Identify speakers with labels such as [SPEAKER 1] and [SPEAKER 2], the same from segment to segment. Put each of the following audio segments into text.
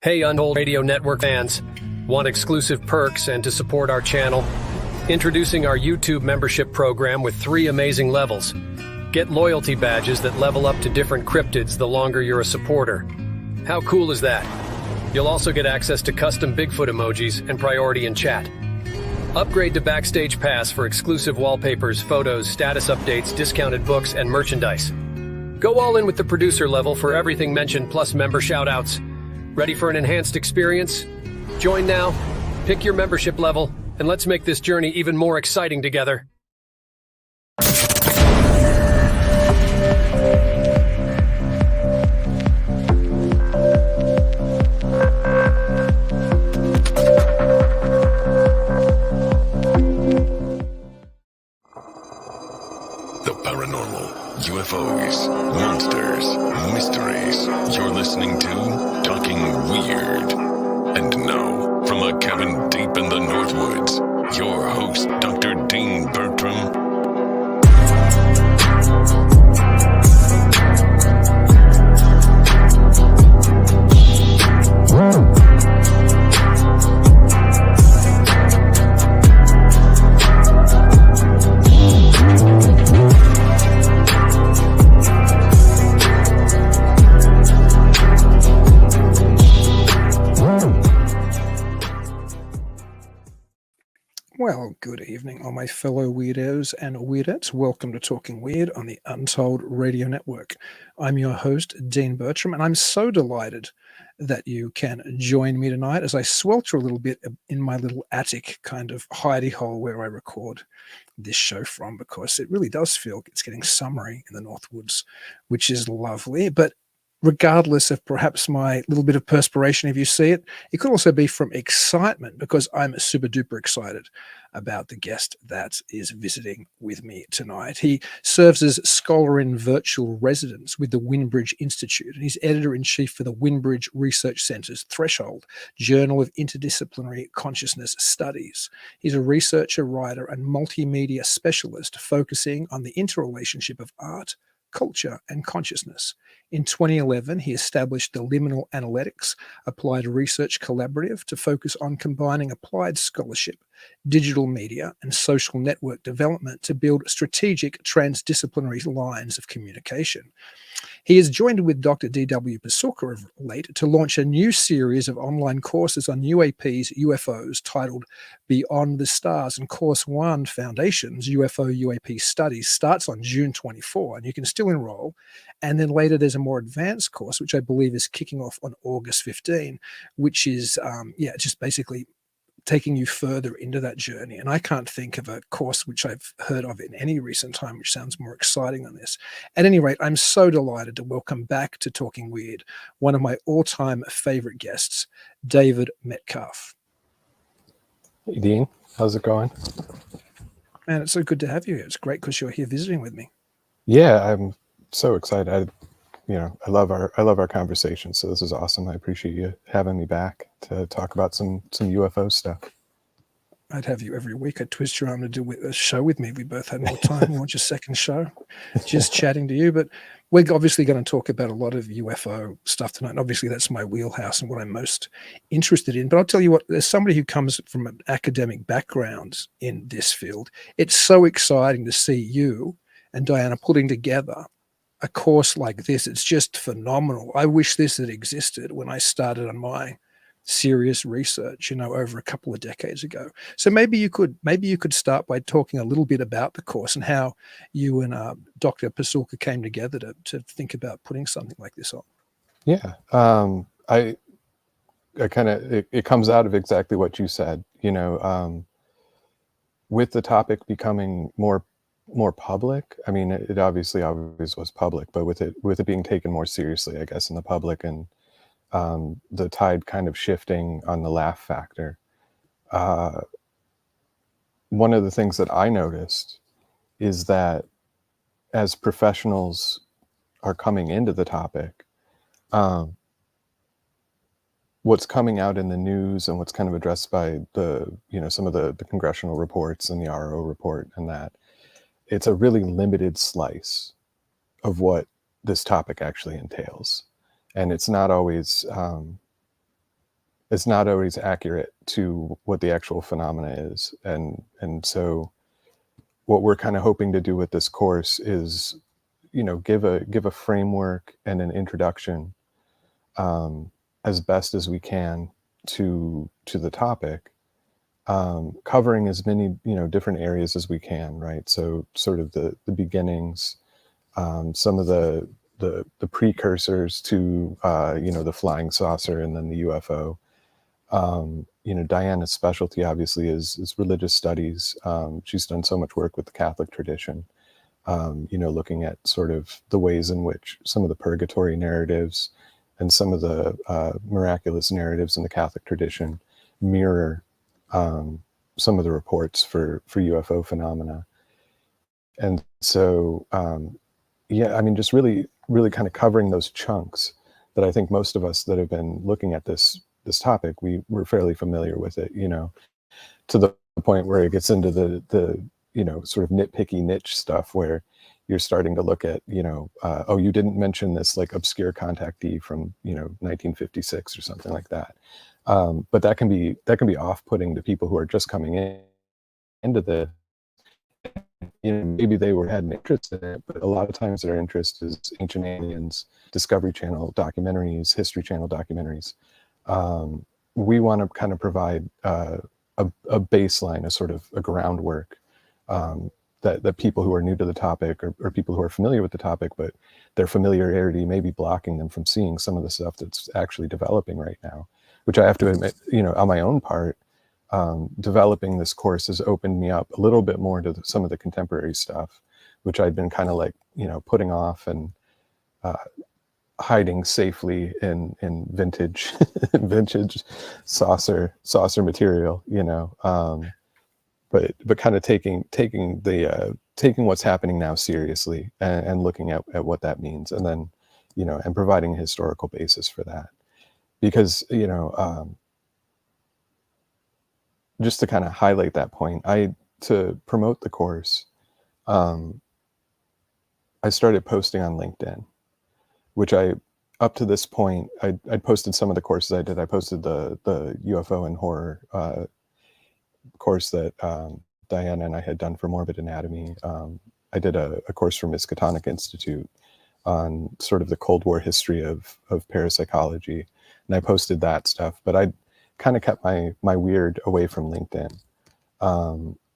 [SPEAKER 1] Hey Untold Radio Network fans, want exclusive perks and to support our channel? Introducing our YouTube membership program with 3 amazing levels. Get loyalty badges that level up to different cryptids the longer you're a supporter. How cool is that? You'll also get access to custom Bigfoot emojis and priority in chat. Upgrade to Backstage Pass for exclusive wallpapers, photos, status updates, discounted books, and merchandise. Go all in with the producer level for everything mentioned plus member shoutouts. Ready for an enhanced experience? Join now, pick your membership level, and let's make this journey even more exciting together.
[SPEAKER 2] The paranormal, UFOs, monsters, mysteries. You're listening to Talking Weird. And now, from a cabin deep in the Northwoods, your host, Dr. Dean Bertram.
[SPEAKER 3] Well, good evening, all my fellow weirdos and weirdettes. Welcome to Talking Weird on the Untold Radio Network. I'm your host, Dean Bertram, and I'm so delighted that you can join me tonight as I swelter a little bit in my little attic kind of hidey hole where I record this show from, because it really does feel it's getting summery in the Northwoods, which is lovely. But regardless of perhaps my little bit of perspiration, if you see it, it could also be from excitement, because I'm super duper excited about the guest that is visiting with me tonight. He serves as scholar in virtual residence with the Winbridge Institute, and he's editor-in-chief for the Winbridge Research Centre's Threshold, Journal of Interdisciplinary Consciousness Studies. He's a researcher, writer, and multimedia specialist focusing on the interrelationship of art, culture, and consciousness. In 2011, he established the Liminal Analytics Applied Research Collaborative to focus on combining applied scholarship, digital media, and social network development to build strategic transdisciplinary lines of communication. He is joined with Dr. D.W. Pasulka of late to launch a new series of online courses on UAPs, UFOs, titled Beyond the Stars, and Course 1, Foundations, UFO UAP Studies, starts on June 24, and you can still enroll. And then later there's a more advanced course, which I believe is kicking off on August 15, which is, just basically taking you further into that journey. And I can't think of a course which I've heard of in any recent time which sounds more exciting than this. At any rate, I'm so delighted to welcome back to Talking Weird one of my all-time favorite guests, David Metcalfe.
[SPEAKER 4] Hey Dean, how's it going?
[SPEAKER 3] Man, it's so good to have you here. It's great because you're here visiting with me.
[SPEAKER 4] Yeah, I'm so excited. I love our conversation, so this is awesome. I appreciate you having me back to talk about some UFO stuff.
[SPEAKER 3] I'd have you every week. I'd twist your arm to do a show with me. We both had more time. Launch a second show, just chatting to you. But we're obviously going to talk about a lot of UFO stuff tonight. And obviously, that's my wheelhouse and what I'm most interested in. But I'll tell you what, as somebody who comes from an academic background in this field, it's so exciting to see you and Diana putting together a course like this. It's just phenomenal. I wish this had existed when I started on my serious research, over a couple of decades ago. So maybe you could start by talking a little bit about the course and how you and Dr. Pasulka came together to think about putting something like this on.
[SPEAKER 4] Yeah, it comes out of exactly what you said. With the topic becoming more public. I mean, it obviously always was public, but with it being taken more seriously, I guess, in the public, and the tide kind of shifting on the laugh factor. One of the things that I noticed is that as professionals are coming into the topic, what's coming out in the news and what's kind of addressed by some of the congressional reports and the RO report and that, it's a really limited slice of what this topic actually entails. And it's not always it's not always accurate to what the actual phenomena is. And so what we're kind of hoping to do with this course is, give a framework and an introduction, as best as we can to the topic, covering as many different areas as we can, right? So sort of the beginnings, some of the precursors to the flying saucer, and then the UFO. Diana's specialty obviously is religious studies. She's done so much work with the Catholic tradition, looking at sort of the ways in which some of the purgatory narratives and some of the miraculous narratives in the Catholic tradition mirror some of the reports for UFO phenomena. And so, just really, really kind of covering those chunks that I think most of us that have been looking at this topic, we're fairly familiar with it, to the point where it gets into the sort of nitpicky niche stuff where you're starting to look at, oh, you didn't mention this like obscure contactee from 1956 or something like that. But that can be off-putting to people who are just coming into the, maybe they had an interest in it, but a lot of times their interest is Ancient Aliens, Discovery Channel documentaries, History Channel documentaries. We want to kind of provide a baseline, a sort of a groundwork, that people who are new to the topic, or people who are familiar with the topic, but their familiarity may be blocking them from seeing some of the stuff that's actually developing right now, which I have to admit, on my own part, developing this course has opened me up a little bit more to some of the contemporary stuff, which I'd been kind of like, putting off and hiding safely in vintage vintage saucer material, but kind of taking what's happening now seriously, and looking at what that means, and then and providing a historical basis for that, because just to kind of highlight that point, to promote the course, I started posting on LinkedIn, which up to this point, I posted some of the courses I did. I posted the UFO and horror course that Diana and I had done for Morbid Anatomy. I did a course for Miskatonic Institute on sort of the Cold War history of parapsychology, and I posted that stuff. But I kind of kept my weird away from LinkedIn.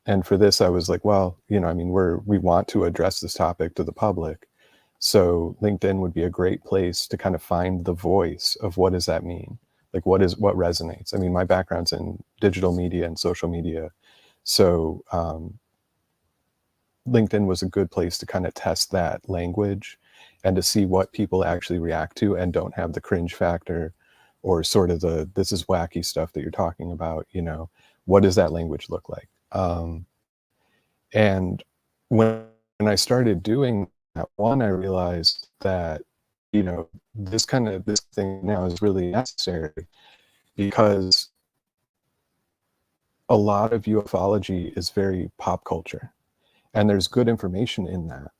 [SPEAKER 4] And for this, I was like, well, we want to address this topic to the public. So LinkedIn would be a great place to kind of find the voice of what does that mean? Like, what resonates? I mean, my background's in digital media and social media. So LinkedIn was a good place to kind of test that language and to see what people actually react to and don't have the cringe factor, or sort of this is wacky stuff that you're talking about, what does that language look like? And when I started doing that, I realized that, this thing now is really necessary, because a lot of ufology is very pop culture, and there's good information in that,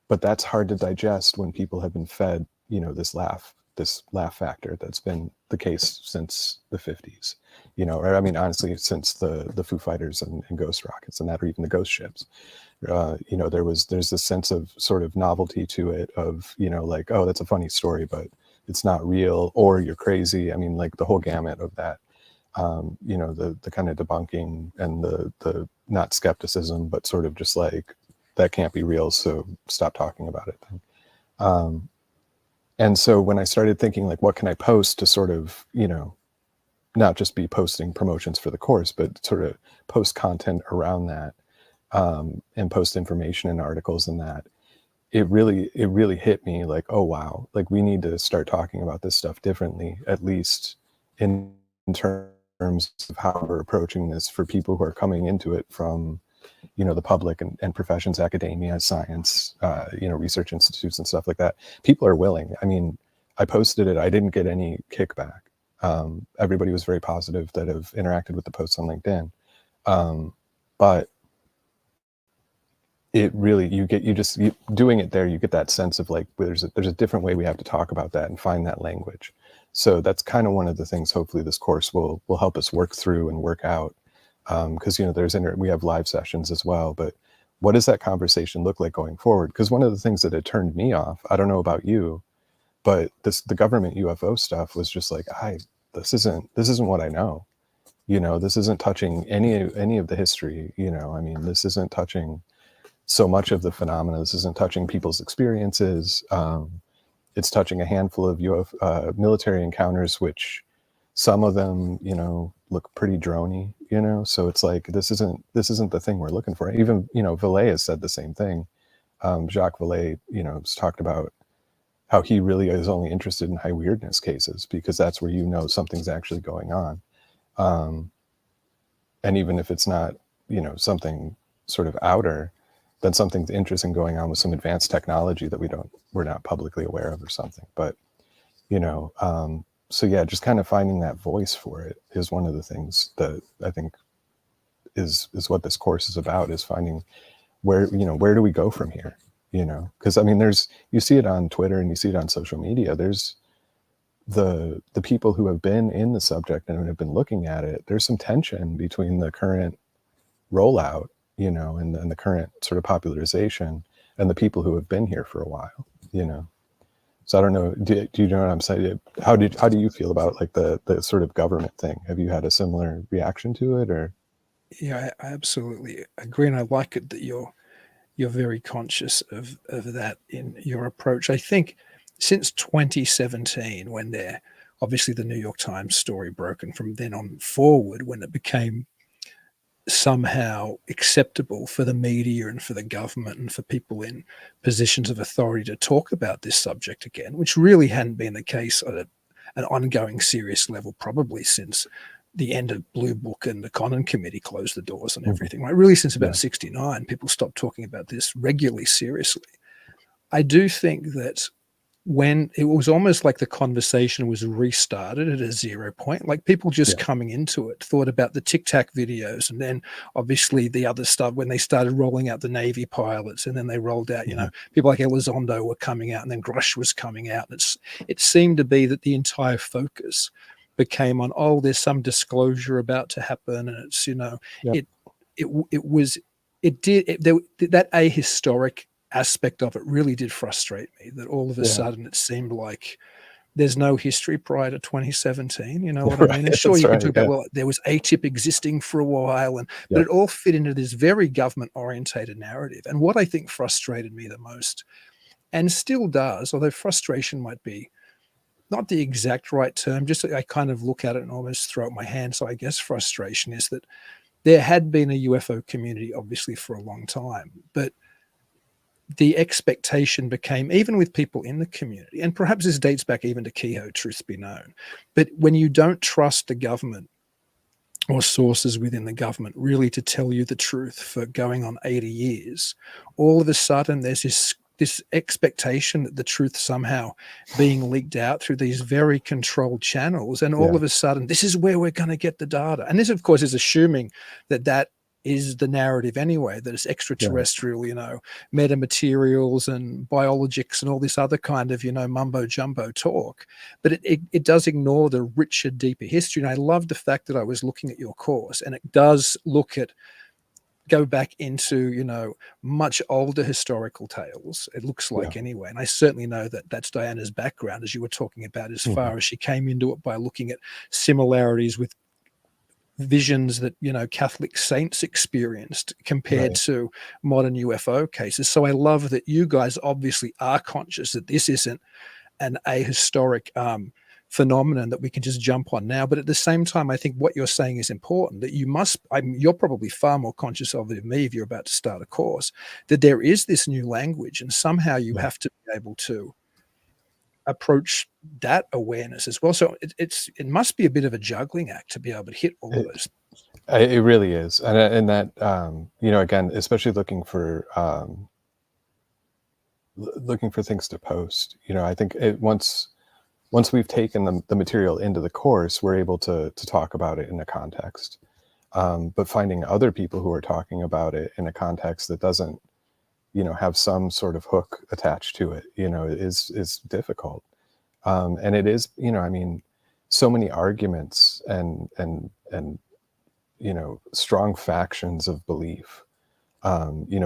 [SPEAKER 4] but that's hard to digest when people have been fed, this laugh factor that's been the case since the 50s, or I mean, honestly, since the Foo Fighters and Ghost Rockets and that, or even the Ghost Ships. There's this sense of sort of novelty to it, of, like, oh, that's a funny story, but it's not real, or you're crazy. I mean, like the whole gamut of that, the kind of debunking and the not skepticism, but sort of just like, that can't be real, so stop talking about it thing. And so when I started thinking, like, what can I post to sort of, not just be posting promotions for the course, but sort of post content around that, and post information and articles and that, it really hit me like, oh, wow, like we need to start talking about this stuff differently, at least in terms of how we're approaching this for people who are coming into it from, the public and professions, academia, science, research institutes and stuff like that. People are willing. I mean, I posted it, I didn't get any kickback. Everybody was very positive that have interacted with the posts on LinkedIn. But it really, doing it there, you get that sense of like, there's a different way we have to talk about that and find that language. So that's kind of one of the things hopefully this course will help us work through and work out. Because, we have live sessions as well, but what does that conversation look like going forward? Because one of the things that had turned me off, I don't know about you, but the government UFO stuff was just like, this isn't what I know. This isn't touching any of the history. This isn't touching so much of the phenomena. This isn't touching people's experiences. It's touching a handful of military encounters, which some of them, look pretty drony. So it's like this isn't the thing we're looking for. Even Vallée has said the same thing. Jacques Vallée, has talked about how he really is only interested in high weirdness cases because that's where something's actually going on. And even if it's not, something sort of outer, then something's interesting going on with some advanced technology that we're not publicly aware of or something. But, so yeah, just kind of finding that voice for it is one of the things that I think is what this course is about, is finding where do we go from here? Because you see it on Twitter and you see it on social media. There's the people who have been in the subject and have been looking at it. There's some tension between the current rollout, and the current sort of popularization and the people who have been here for a while, So I don't know. Do you know what I'm saying? How do you feel about like the sort of government thing? Have you had a similar reaction to it, or?
[SPEAKER 3] Yeah, I absolutely agree, and I like it that you're very conscious of that in your approach. I think since 2017, when obviously the New York Times story broke, and from then on forward, when it became somehow acceptable for the media and for the government and for people in positions of authority to talk about this subject again, which really hadn't been the case at an ongoing serious level probably since the end of Blue Book and the Connon Committee closed the doors and everything, right? Really since about 69, people stopped talking about this regularly, seriously. I do think that when it was almost like the conversation was restarted at a 0 point, like people just coming into it thought about the Tic Tac videos, and then obviously the other stuff when they started rolling out the Navy pilots, and then they rolled out, people like Elizondo were coming out, and then Grush was coming out. It seemed to be that the entire focus became on, there's some disclosure about to happen, and it's that ahistoric aspect of it really did frustrate me, that all of a sudden it seemed like there's no history prior to 2017. You know what I mean? And sure, you can talk about, well, there was ATIP existing for a while, but it all fit into this very government orientated narrative. And what I think frustrated me the most, and still does, although frustration might be not the exact right term, just I kind of look at it and almost throw up my hand. So I guess frustration is that there had been a UFO community obviously for a long time, but the expectation became, even with people in the community, and perhaps this dates back even to Kehoe, truth be known, but when you don't trust the government or sources within the government really to tell you the truth for going on 80 years, all of a sudden there's this expectation that the truth somehow being leaked out through these very controlled channels, and all of a sudden this is where we're going to get the data. And this, of course, is assuming that is the narrative anyway, that it's extraterrestrial, metamaterials and biologics and all this other kind of, mumbo jumbo talk. But it does ignore the richer, deeper history. And I love the fact that I was looking at your course, and it does go back into, much older historical tales, it looks like anyway. And I certainly know that that's Diana's background, as you were talking about, as far as she came into it by looking at similarities with visions that Catholic saints experienced compared to modern UFO cases. So I love that you guys obviously are conscious that this isn't an ahistoric phenomenon that we can just jump on now. But at the same time, I think what you're saying is important, that you're probably far more conscious of it than me if you're about to start a course, that there is this new language, and somehow you have to be able to approach that awareness as well. So it must be a bit of a juggling act to be able to hit all of those.
[SPEAKER 4] It really is. And that, again, especially looking for things to post, I think once we've taken the material into the course, we're able to talk about it in a context. But finding other people who are talking about it in a context that doesn't, have some sort of hook attached to it, is difficult. And it is, so many arguments and strong factions of belief.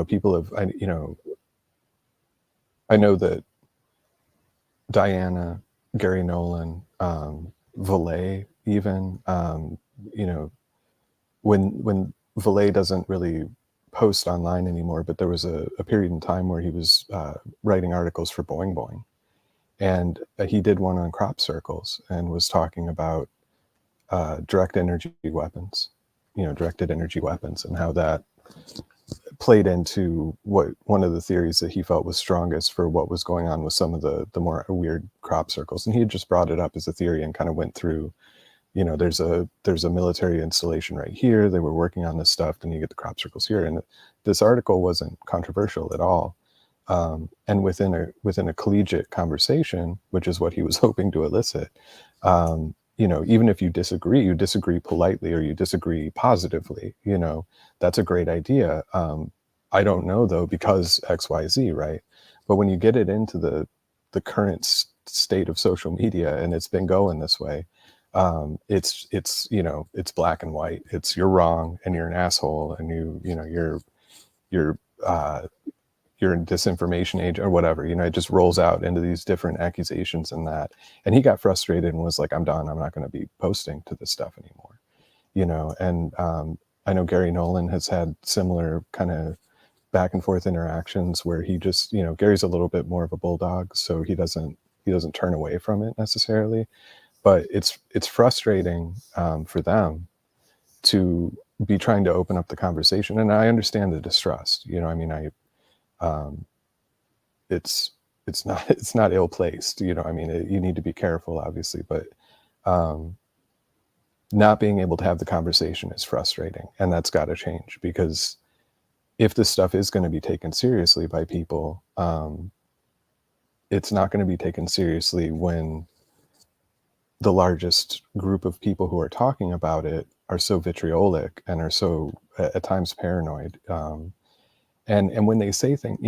[SPEAKER 4] People have, I know that Diana, Gary Nolan, Valet, even, when Valet doesn't really post online anymore, but there was a period in time where he was writing articles for Boing Boing, and he did one on crop circles and was talking about directed energy weapons, and how that played into what one of the theories that he felt was strongest for what was going on with some of the more weird crop circles. And he had just brought it up as a theory and kind of went through, there's a military installation right here. They were working on this stuff. Then you get the crop circles here. And this article wasn't controversial at all. And within a collegiate conversation, which is what he was hoping to elicit, even if you disagree politely, or you disagree positively, that's a great idea. I don't know though, because XYZ, right? But when you get it into the current state of social media, and it's been going this way, it's black and white. It's you're wrong and you're an asshole and you're a disinformation agent or whatever, it just rolls out into these different accusations and that. And he got frustrated and was like, I'm done. I'm not going to be posting to this stuff anymore, and I know Gary Nolan has had similar kind of back and forth interactions where he just, Gary's a little bit more of a bulldog, so he doesn't turn away from it necessarily, but it's frustrating for them to be trying to open up the conversation. And I understand the distrust, it's not ill-placed, you need to be careful, obviously, but not being able to have the conversation is frustrating, and that's got to change, because if this stuff is going to be taken seriously by people, it's not going to be taken seriously when the largest group of people who are talking about it are so vitriolic and are so at times paranoid. And when they say things,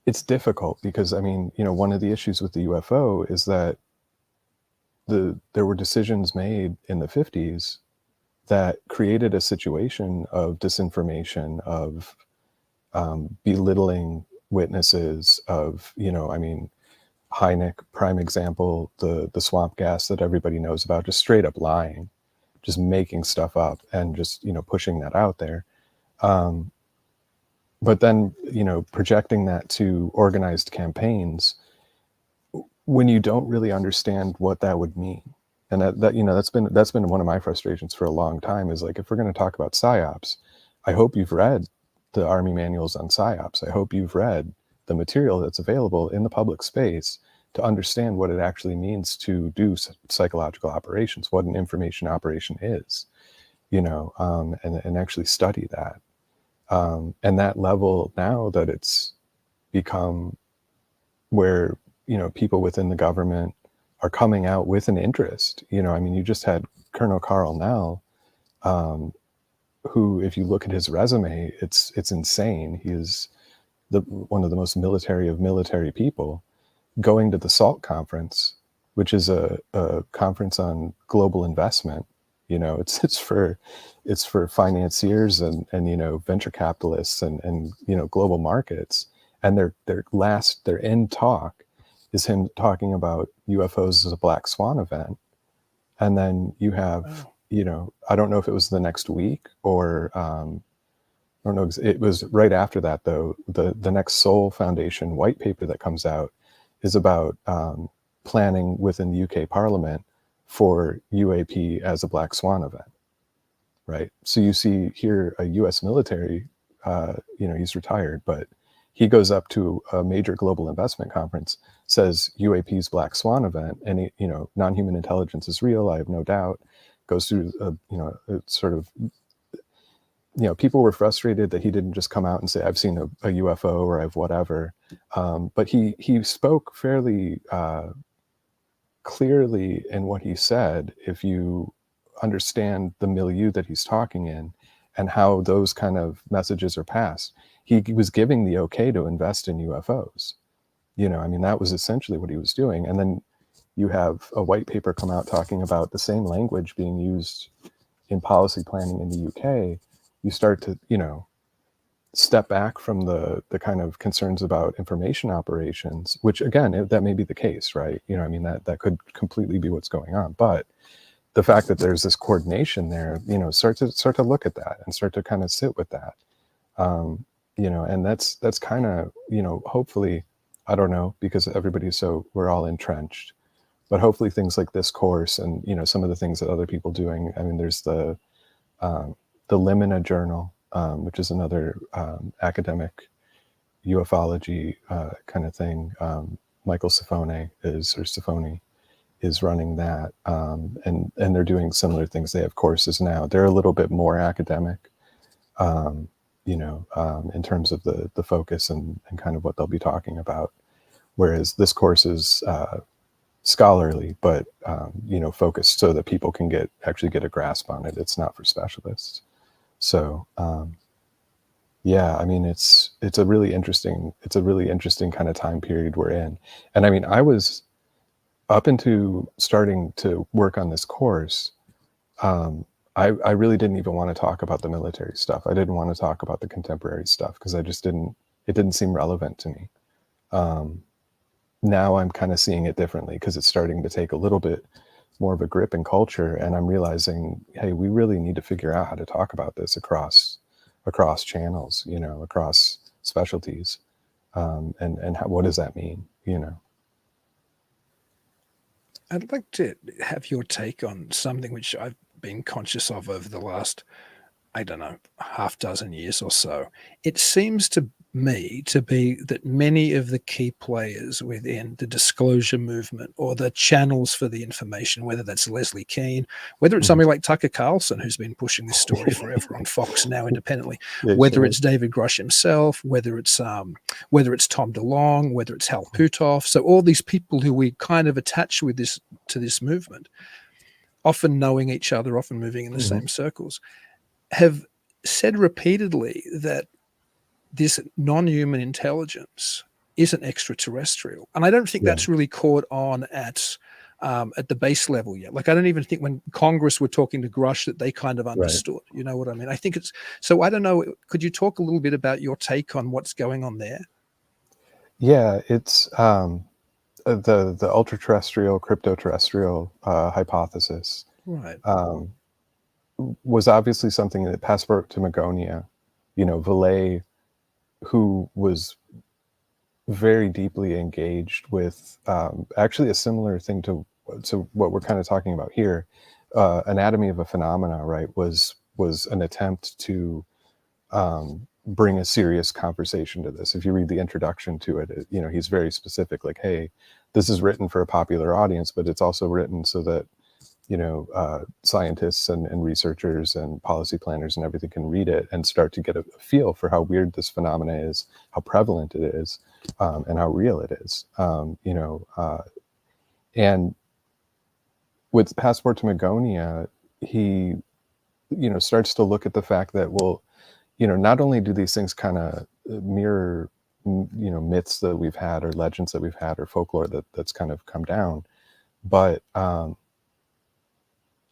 [SPEAKER 4] it's difficult because, one of the issues with the UFO is that there were decisions made in the 50s that created a situation of disinformation, of belittling witnesses, of, Hynek, prime example, the swamp gas that everybody knows about, just straight up lying, just making stuff up and just, pushing that out there. But then, projecting that to organized campaigns when you don't really understand what that would mean. And that's been one of my frustrations for a long time, is like, if we're going to talk about psyops, I hope you've read the Army manuals on psyops. I hope you've read the material that's available in the public space to understand what it actually means to do psychological operations, what an information operation is, and actually study that. And that level now that it's become where, people within the government are coming out with an interest, you just had Colonel Carl Nell, who, if you look at his resume, it's insane. He is one of the most military of military people, going to the SALT conference, which is a conference on global investment. It's for financiers and venture capitalists and global markets. And their end talk is him talking about UFOs as a black swan event. And then you have, I don't know if it was the next week or I don't know, it was right after that though. The next Soul Foundation white paper that comes out is about planning within the UK Parliament for UAP as a black swan event, right? So you see here a US military, he's retired, but he goes up to a major global investment conference, says UAP's black swan event, and non-human intelligence is real, I have no doubt, goes through people were frustrated that he didn't just come out and say, I've seen a UFO or I've whatever. But he spoke fairly clearly in what he said, if you understand the milieu that he's talking in and how those kind of messages are passed. He was giving the okay to invest in UFOs. That was essentially what he was doing. And then you have a white paper come out talking about the same language being used in policy planning in the UK, you start to, step back from the kind of concerns about information operations, which again, that may be the case, right? That could completely be what's going on. But the fact that there's this coordination there, start to look at that and start to kind of sit with that. And that's kind of, hopefully, I don't know, because we're all entrenched, but hopefully things like this course and, some of the things that other people doing, there's the Limina journal, which is another academic ufology kind of thing. Michael Sifone is running that, and they're doing similar things. They have courses now. They're a little bit more academic, in terms of the focus and kind of what they'll be talking about. Whereas this course is scholarly, but focused so that people can actually get a grasp on it. It's not for specialists. So it's a really interesting kind of time period we're in. And I was up into starting to work on this course. I really didn't even want to talk about the military stuff. I didn't want to talk about the contemporary stuff because it didn't seem relevant to me. Now I'm kind of seeing it differently because it's starting to take a little bit more of a grip in culture, and I'm realizing, hey, we really need to figure out how to talk about this across channels, across specialties, and what does that mean,
[SPEAKER 3] I'd like to have your take on something which I've been conscious of over the last, I don't know, half dozen years or so. It seems to me to be that many of the key players within the disclosure movement or the channels for the information, whether that's Leslie Keane, whether it's somebody like Tucker Carlson, who's been pushing this story forever on Fox now independently, whether it's David Grush himself, whether it's Tom DeLonge, whether it's Hal Puthoff. So all these people who we kind of attach with this to this movement, often knowing each other, often moving in the same circles, have said repeatedly that this non-human intelligence isn't extraterrestrial. And I don't think that's really caught on at the base level yet. Like, I don't even think when Congress were talking to Grush that they kind of understood, you know what I mean? I think so I don't know, could you talk a little bit about your take on what's going on there?
[SPEAKER 4] Yeah, it's the ultra-terrestrial, crypto-terrestrial hypothesis.
[SPEAKER 3] Right.
[SPEAKER 4] Was obviously something that Passport to Magonia, Vallée, who was very deeply engaged with actually a similar thing to what we're kind of talking about here. Anatomy of a Phenomena, right, was an attempt to bring a serious conversation to this. If you read the introduction to it, he's very specific, like, hey, this is written for a popular audience, but it's also written so that scientists and researchers and policy planners and everything can read it and start to get a feel for how weird this phenomena is, how prevalent it is, and how real it is. And with Passport to Magonia, he, starts to look at the fact that, well, not only do these things kind of mirror, myths that we've had or legends that we've had or folklore that's kind of come down, but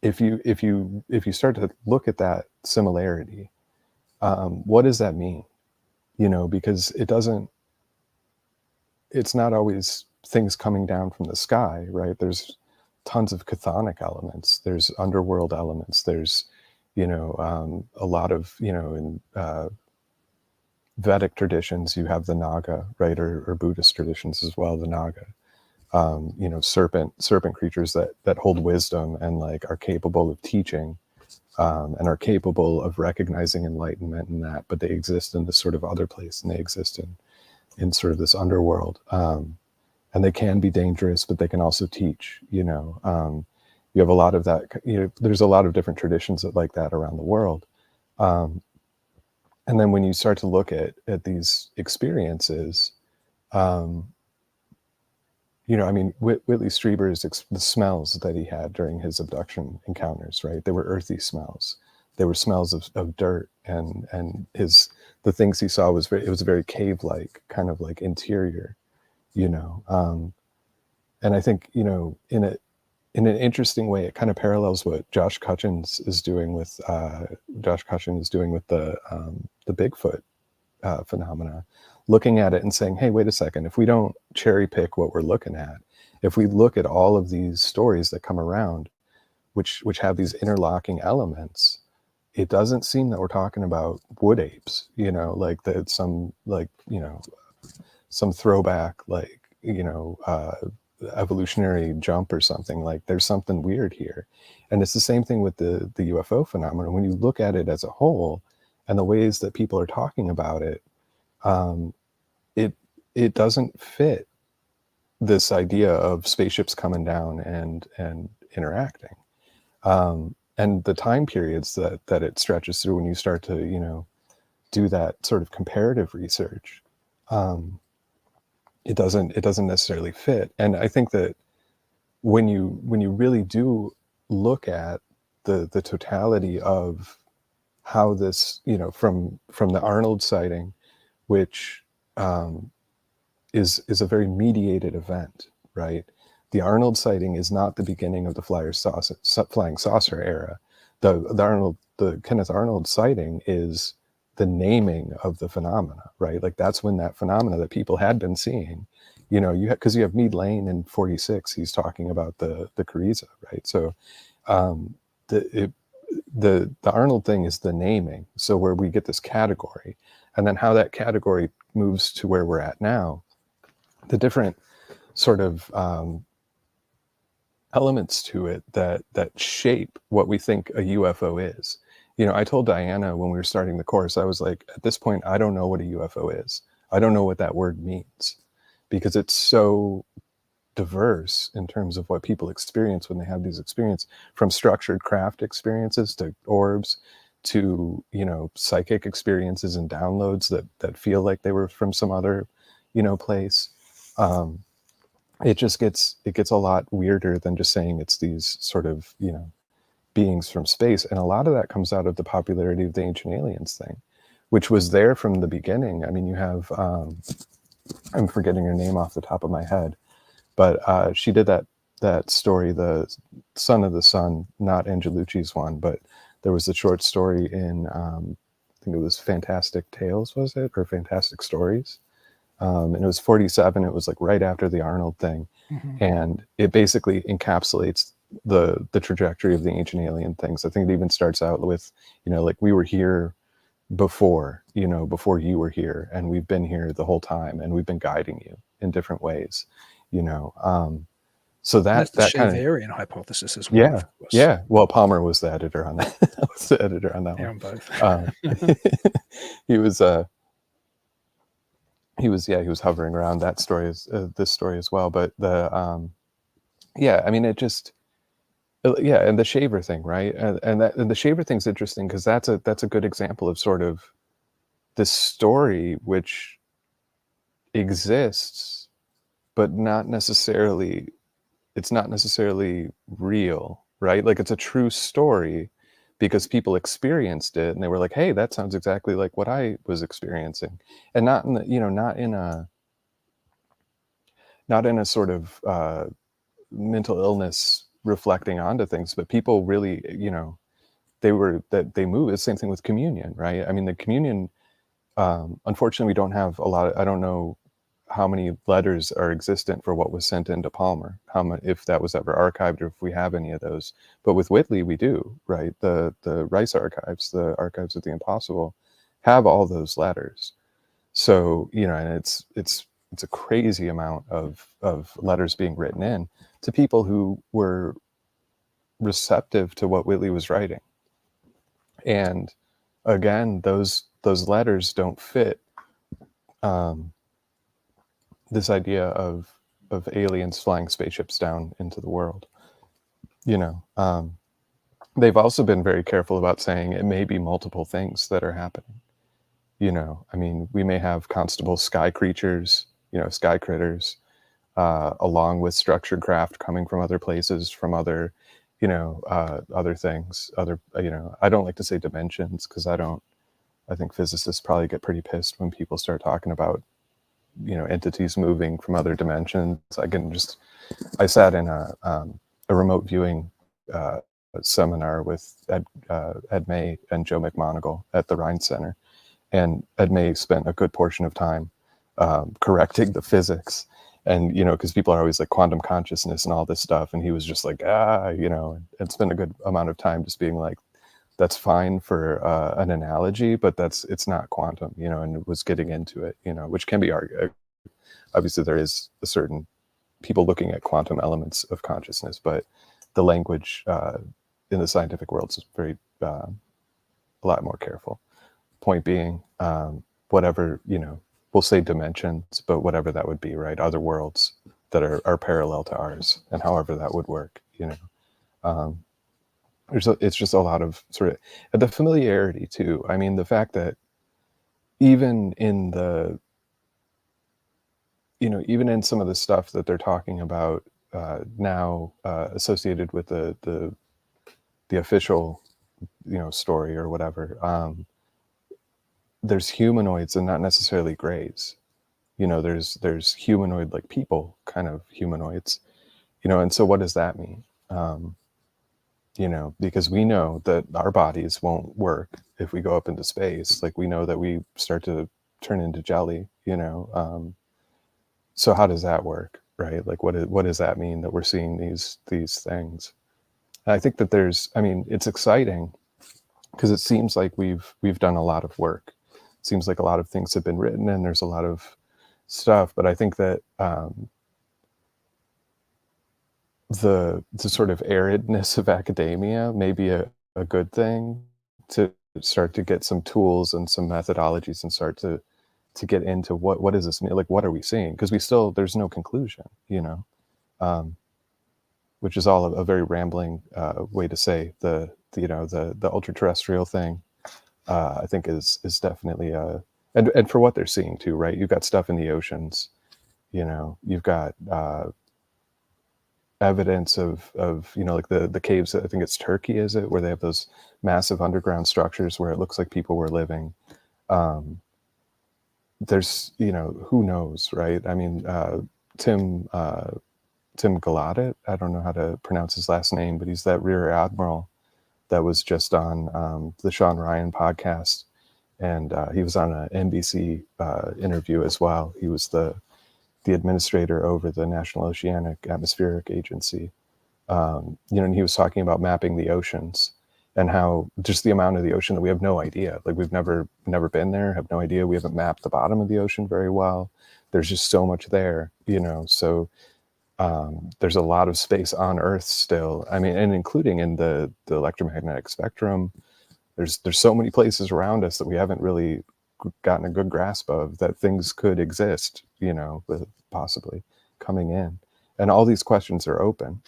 [SPEAKER 4] if you start to look at that similarity, what does that mean? Because it's not always things coming down from the sky, right? There's tons of chthonic elements. There's underworld elements. There's, a lot of, in Vedic traditions, you have the Naga, right? Or Buddhist traditions as well, the Naga. Serpent creatures that hold wisdom and like are capable of teaching, and are capable of recognizing enlightenment and that, but they exist in this sort of other place, and they exist in sort of this underworld. And they can be dangerous, but they can also teach, you have a lot of that, there's a lot of different traditions like that around the world. And then when you start to look at these experiences, Whitley Strieber's the smells that he had during his abduction encounters, right? They were earthy smells. They were smells of dirt, and the things he saw it was very cave-like, kind of like interior, I think, you know, in an interesting way, it kind of parallels what Josh Cutchins is doing with the Bigfoot phenomena, looking at it and saying, hey, wait a second, if we don't cherry pick what we're looking at, if we look at all of these stories that come around, which have these interlocking elements, it doesn't seem that we're talking about wood apes, you know, like that some, like, you know, some throwback, like, you know, evolutionary jump or something. Like there's something weird here. And it's the same thing with the UFO phenomenon. When you look at it as a whole and the ways that people are talking about it, it doesn't fit this idea of spaceships coming down and interacting. And the time periods that it stretches through when you start to, you know, do that sort of comparative research, it doesn't necessarily fit. And I think that when you really do look at the totality of how this, you know, from the Arnold sighting, which is a very mediated event, right? The Arnold sighting is not the beginning of the flying saucer era. The Kenneth Arnold sighting is the naming of the phenomena, right? Like that's when that phenomena that people had been seeing, you know, because you have Meade Lane in 46, he's talking about the Carrizo, right? So the Arnold thing is the naming. So where we get this category, and then how that category moves to where we're at now, the different sort of elements to it that shape what we think a UFO is. You know, I told Diana when we were starting the course, I was like, at this point, I don't know what a UFO is. I don't know what that word means, because it's so diverse in terms of what people experience when they have these experiences, from structured craft experiences to orbs to, you know, psychic experiences and downloads that feel like they were from some other, you know, place. It gets a lot weirder than just saying it's these sort of, you know, beings from space. And a lot of that comes out of the popularity of the Ancient Aliens thing, which was there from the beginning. I mean, you have, I'm forgetting her name off the top of my head, but she did that story, The Son of the Sun, not Angelucci's one, but there was a short story in, I think it was Fantastic Tales, was it? Or Fantastic Stories? And it was 47. It was like right after the Arnold thing. Mm-hmm. And it basically encapsulates the trajectory of the ancient alien things. I think it even starts out with, you know, like, we were here before, you know, before you were here, and we've been here the whole time, and we've been guiding you in different ways, you know. So that's the
[SPEAKER 3] Shavarian hypothesis as well.
[SPEAKER 4] Yeah, yeah. Well, Palmer was the editor on that. I was the editor on that one.
[SPEAKER 3] On both.
[SPEAKER 4] He was hovering around that story, this story as well. But I mean, it just, and the shaver thing, right? And the shaver thing's interesting because that's a good example of sort of this story which exists, but it's not necessarily real, right? Like, it's a true story because people experienced it and they were like, hey, that sounds exactly like what I was experiencing. And not in the, you know, not in a sort of mental illness reflecting onto things, but people really, you know, they move. It's the same thing with communion, right? I mean, the communion, unfortunately, we don't have a lot I don't know how many letters are existent for what was sent into Palmer, if that was ever archived, or if we have any of those. But with Whitley, we do, right? The Rice archives, the Archives of the Impossible, have all those letters. So, you know, and it's a crazy amount of letters being written in to people who were receptive to what Whitley was writing. And again, those letters don't fit this idea of aliens flying spaceships down into the world. You know, they've also been very careful about saying it may be multiple things that are happening. You know, I mean, we may have constable sky creatures, you know, sky critters, along with structured craft coming from other places, from other, you know, other things, you know, I don't like to say dimensions because I think physicists probably get pretty pissed when people start talking about entities moving from other dimensions. I sat in a remote viewing seminar with Ed May and Joe McMoneagle at the Rhine Center, and Ed May spent a good portion of time correcting the physics, and because people are always like quantum consciousness and all this stuff, and he was just like and spent a good amount of time just being like, that's fine for an analogy, but it's not quantum, and it was getting into it, which can be argued. Obviously there is a certain people looking at quantum elements of consciousness, but the language in the scientific world is very a lot more careful. Point being, whatever, we'll say dimensions, but whatever that would be, right? Other worlds that are parallel to ours, and however that would work, it's just a lot of sort of the familiarity too. I mean, the fact that even in the, even in some of the stuff that they're talking about now associated with the official, story or whatever, there's humanoids and not necessarily grays. There's humanoid, like people kind of humanoids, and so what does that mean? Because we know that our bodies won't work if we go up into space. Like, we know that we start to turn into jelly, so how does that work, right? Like, what does that mean that we're seeing these things? And I think that it's exciting because it seems like we've done a lot of work. It seems like a lot of things have been written and there's a lot of stuff, but I think that the sort of aridness of academia may be a good thing to start to get some tools and some methodologies and start to get into what does this mean? Like, what are we seeing? Because there's no conclusion, which is all a very rambling way to say the ultra terrestrial thing. I think is definitely and for what they're seeing too, right? You've got stuff in the oceans, you've got evidence of like the caves. I think it's Turkey, is it, where they have those massive underground structures where it looks like people were living. There's who knows, right? I mean, Tim Galatit, I don't know how to pronounce his last name, but he's that rear admiral that was just on the Sean Ryan podcast, and he was on an NBC interview as well. He was the administrator over the National Oceanic Atmospheric Agency, and he was talking about mapping the oceans and how just the amount of the ocean that we have no idea. Like, we've never been there, have no idea. We haven't mapped the bottom of the ocean very well. There's just so much there, so there's a lot of space on Earth still. I mean, and including in the electromagnetic spectrum, there's so many places around us that we haven't really gotten a good grasp of, that things could exist, with possibly coming in. And all these questions are open,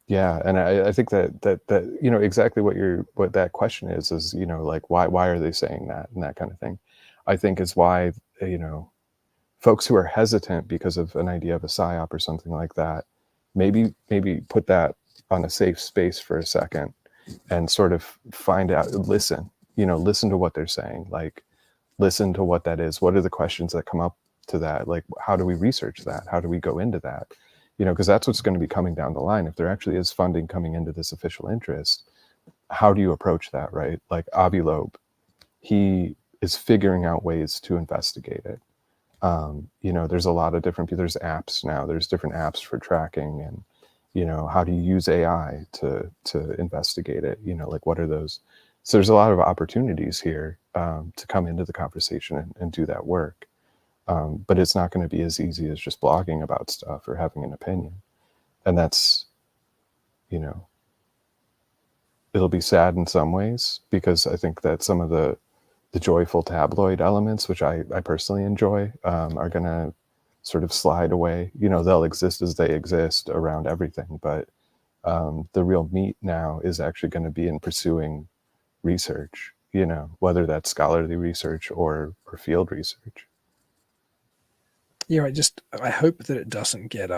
[SPEAKER 4] yeah. And I think that exactly what that question is like, why are they saying that, and that kind of thing, I think is why, folks who are hesitant because of an idea of a psyop or something like that, maybe put that on a safe space for a second and sort of find out, listen to what they're saying, like, listen to what that is. What are the questions that come up to that? Like, how do we research that? How do we go into that? Because that's what's going to be coming down the line. If there actually is funding coming into this official interest, how do you approach that, right? Like Avi Loeb, he is figuring out ways to investigate it. There's a lot of different people. There's apps now. There's different apps for tracking, and how do you use AI to investigate it? Like, what are those? So there's a lot of opportunities here to come into the conversation and do that work. But it's not going to be as easy as just blogging about stuff or having an opinion. And that's, it'll be sad in some ways, because I think that some of the joyful tabloid elements, which I personally enjoy, are going to sort of slide away. They'll exist as they exist around everything. But the real meat now is actually going to be in pursuing research, whether that's scholarly research or field research.
[SPEAKER 3] Yeah, I hope that it doesn't get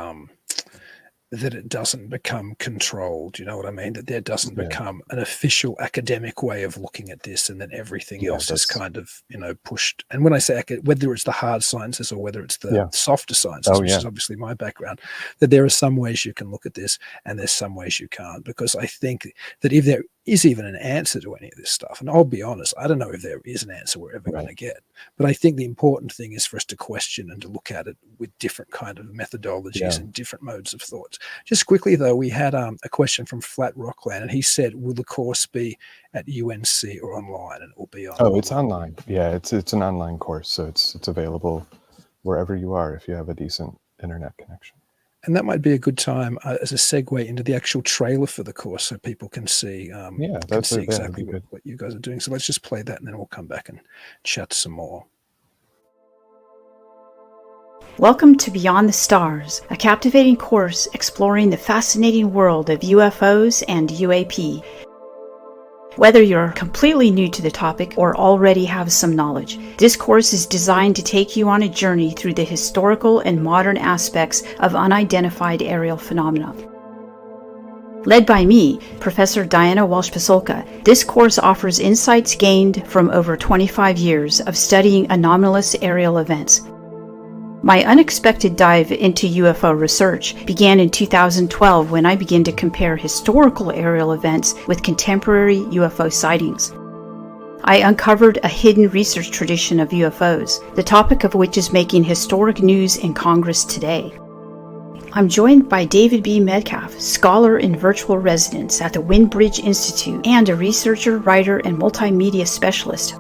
[SPEAKER 3] that it doesn't become controlled. You know what I mean? That there doesn't
[SPEAKER 4] Yeah.
[SPEAKER 3] become an official academic way of looking at this, and then everything else is kind of, pushed. And when I say whether it's the hard sciences or whether it's the softer sciences, which is obviously my background, that there are some ways you can look at this and there's some ways you can't. Because I think that if there is even an answer to any of this stuff, and I'll be honest, I don't know if there is an answer we're ever going to get, but I think the important thing is for us to question and to look at it with different kind of methodologies and different modes of thought. Just quickly though, we had a question from Flat Rockland, and he said, will the course be at UNC or online? And it will be on.
[SPEAKER 4] Oh, it's online. Yeah, it's an online course, so it's available wherever you are if you have a decent internet connection.
[SPEAKER 3] And that might be a good time as a segue into the actual trailer for the course, so people can see exactly what you guys are doing. So let's just play that, and then we'll come back and chat some more.
[SPEAKER 5] Welcome to Beyond the Stars, a captivating course exploring the fascinating world of UFOs and UAP. Whether you're completely new to the topic or already have some knowledge, this course is designed to take you on a journey through the historical and modern aspects of unidentified aerial phenomena. Led by me, Professor Diana Walsh Pasulka, this course offers insights gained from over 25 years of studying anomalous aerial events. My unexpected dive into UFO research began in 2012 when I began to compare historical aerial events with contemporary UFO sightings. I uncovered a hidden research tradition of UFOs, the topic of which is making historic news in Congress today. I'm joined by David B. Metcalfe, scholar in virtual residence at the Windbridge Institute and a researcher, writer, and multimedia specialist.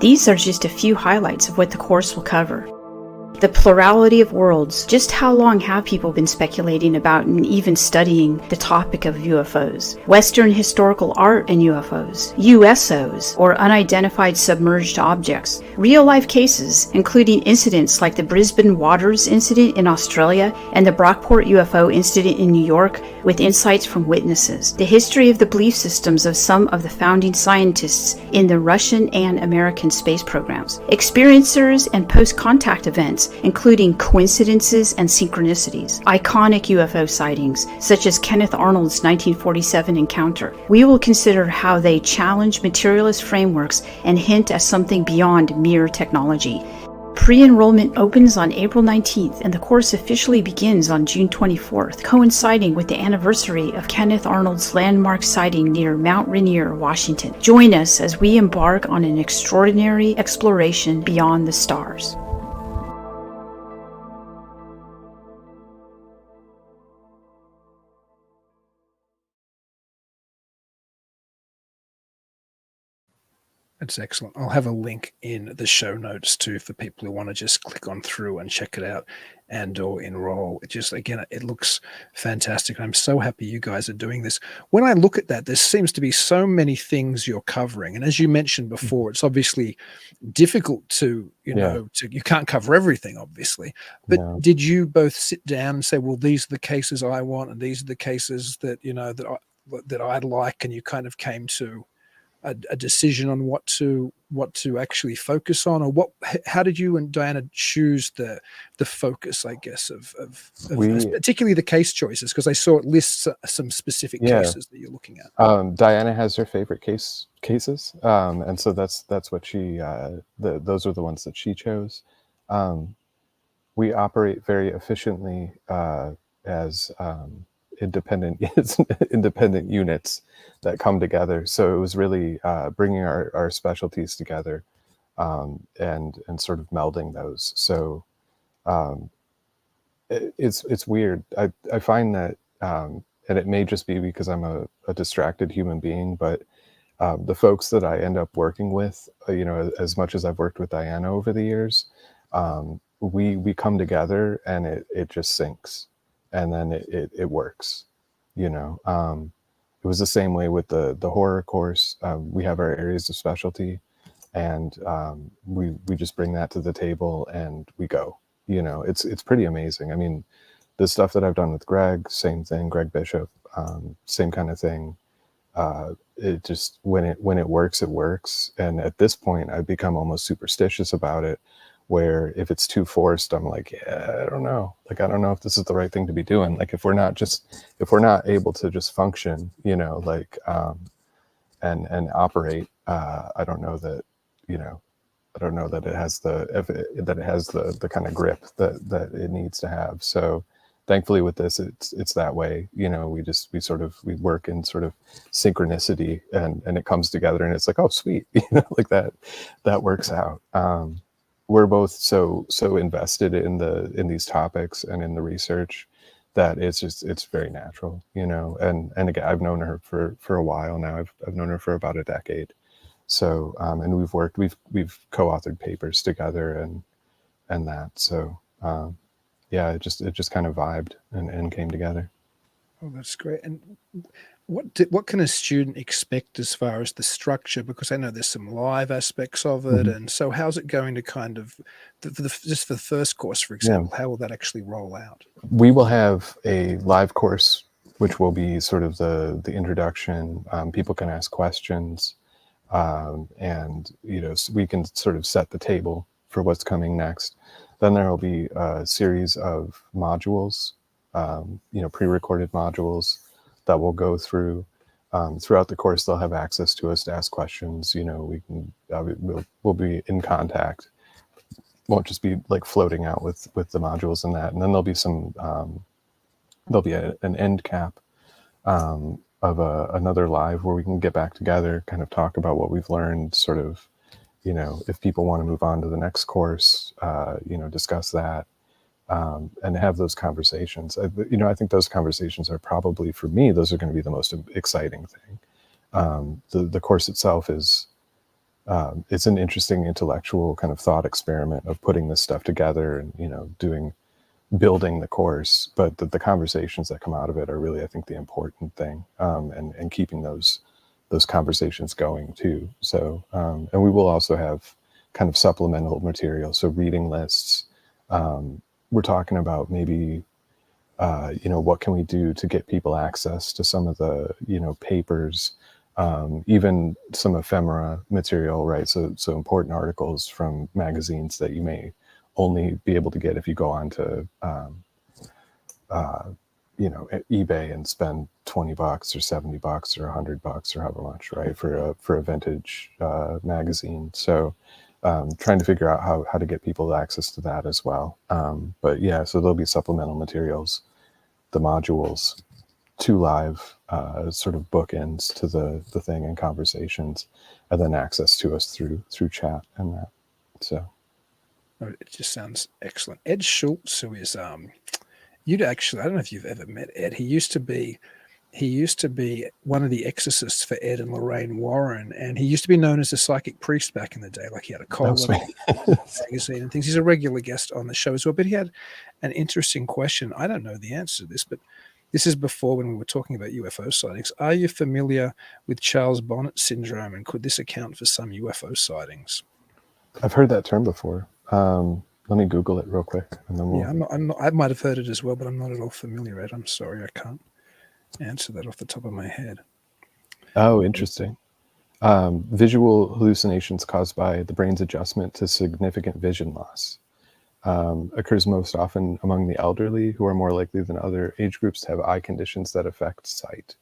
[SPEAKER 5] These are just a few highlights of what the course will cover. The plurality of worlds. Just how long have people been speculating about and even studying the topic of UFOs? Western historical art and UFOs. USOs, or unidentified submerged objects. Real-life cases, including incidents like the Brisbane Waters incident in Australia and the Brockport UFO incident in New York, with insights from witnesses. The history of the belief systems of some of the founding scientists in the Russian and American space programs. Experiencers and post-contact events, including coincidences and synchronicities. Iconic UFO sightings, such as Kenneth Arnold's 1947 encounter. We will consider how they challenge materialist frameworks and hint at something beyond mere technology. Pre-enrollment opens on April 19th and the course officially begins on June 24th, coinciding with the anniversary of Kenneth Arnold's landmark sighting near Mount Rainier, Washington. Join us as we embark on an extraordinary exploration beyond the stars.
[SPEAKER 3] That's excellent. I'll have a link in the show notes too for people who want to just click on through and check it out and or enroll. It just, again, it looks fantastic. I'm so happy you guys are doing this. When I look at that, there seems to be so many things you're covering. And as you mentioned before, it's obviously difficult to, you can't cover everything, obviously. But did you both sit down and say, well, these are the cases I want and these are the cases that, that I'd like, and you kind of came to a decision on what to actually focus on, or how did you and Diana choose the focus, I guess, of particularly the case choices? Because I saw it lists some specific cases that you're looking at.
[SPEAKER 4] Diana has her favorite cases, and so that's what she those are the ones that she chose. We operate very efficiently as independent units that come together. So it was really bringing our specialties together and sort of melding those. So it's weird. I find that, and it may just be because I'm a distracted human being, but the folks that I end up working with, as much as I've worked with Diana over the years, we come together and it just syncs. And then it works, It was the same way with the horror course. We have our areas of specialty, and we just bring that to the table and we go. It's pretty amazing. I mean, the stuff that I've done with Greg, same thing. Greg Bishop, same kind of thing. It just when it works, it works. And at this point, I've become almost superstitious about it, where if it's too forced, I'm like, yeah, I don't know. Like, I don't know if this is the right thing to be doing. Like, if we're not able to just function, you know, like, and operate, I don't know that, you know, I don't know that it has the kind of grip that it needs to have. So thankfully with this, it's that way, you know, we work in sort of synchronicity, and it comes together, and it's like, oh, sweet, you know, like that works out. We're both so invested in these topics and in the research that it's very natural, you know. And again, I've known her for a while now. I've known her for about a decade. So and we've co-authored papers together and that. So yeah, it just kind of vibed and came together.
[SPEAKER 3] Oh, that's great. And what can a student expect as far as the structure? Because I know there's some live aspects of it,
[SPEAKER 4] Mhm.
[SPEAKER 3] and so how's it going to kind of just for the first course, for
[SPEAKER 4] Yeah.
[SPEAKER 3] example, how will that actually roll out?
[SPEAKER 4] We will have a live course, which will be sort of the introduction. People can ask questions, and you know, so we can sort of set the table for what's coming next. Then there will be a series of modules, you know, pre-recorded modules that we'll go through. Throughout the course, they'll have access to us to ask questions. You know, we can we'll be in contact. Won't just be like floating out with the modules and that. And then there'll be there'll be an end cap of another live where we can get back together, kind of talk about what we've learned, sort of, you know, if people want to move on to the next course, you know, discuss that, and have those conversations. You know, I think those conversations are probably, for me, those are going to be the most exciting thing. The course itself is, it's an interesting intellectual kind of thought experiment of putting this stuff together and, you know, building the course, but the conversations that come out of it are really, I think, the important thing, and keeping those conversations going too. So, and we will also have kind of supplemental material. So reading lists, we're talking about maybe, you know, what can we do to get people access to some of the, you know, papers, even some ephemera material, right? So important articles from magazines that you may only be able to get if you go on to, you know, eBay and spend $20 or $70 or $100 or however much, right, for a vintage magazine. So trying to figure out how to get people access to that as well. But yeah, so there'll be supplemental materials, the modules, 2 live sort of bookends to the thing and conversations, and then access to us through chat and that. So
[SPEAKER 3] It just sounds excellent. Ed Schultz, who is you'd actually, I don't know if you've ever met Ed. He used to be one of the exorcists for Ed and Lorraine Warren, and he used to be known as the psychic priest back in the day. Like, he had a column magazine and things. He's a regular guest on the show as well. But he had an interesting question. I don't know the answer to this, but this is before, when we were talking about UFO sightings. Are you familiar with Charles Bonnet syndrome, and could this account for some UFO sightings?
[SPEAKER 4] I've heard that term before. Let me Google it real quick, and then we'll...
[SPEAKER 3] Yeah, I'm not, I might have heard it as well, but I'm not at all familiar, Ed. I'm sorry, I can't answer that off the top of my head.
[SPEAKER 4] Oh, interesting. Visual hallucinations caused by the brain's adjustment to significant vision loss. Occurs most often among the elderly, who are more likely than other age groups to have eye conditions that affect sight.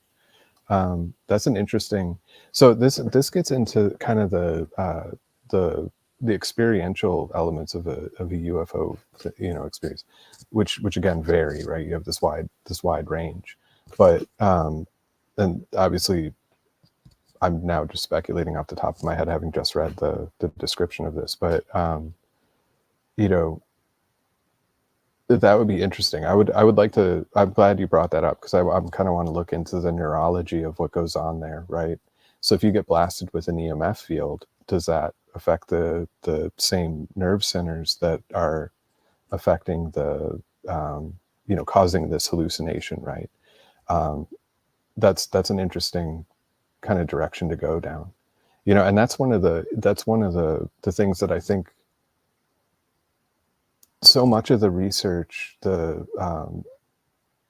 [SPEAKER 4] That's an interesting... So this gets into kind of the experiential elements of a UFO, you know, experience, which again vary, right? You have this wide range, but and obviously I'm now just speculating off the top of my head, having just read the description of this, but you know, that would be interesting. I would like to... I'm glad you brought that up, because I'm kind of want to look into the neurology of what goes on there, right? So if you get blasted with an EMF field, does that affect the same nerve centers that are affecting the, you know, causing this hallucination, right? That's an interesting kind of direction to go down, you know. And that's one of the things that I think so much of the research, the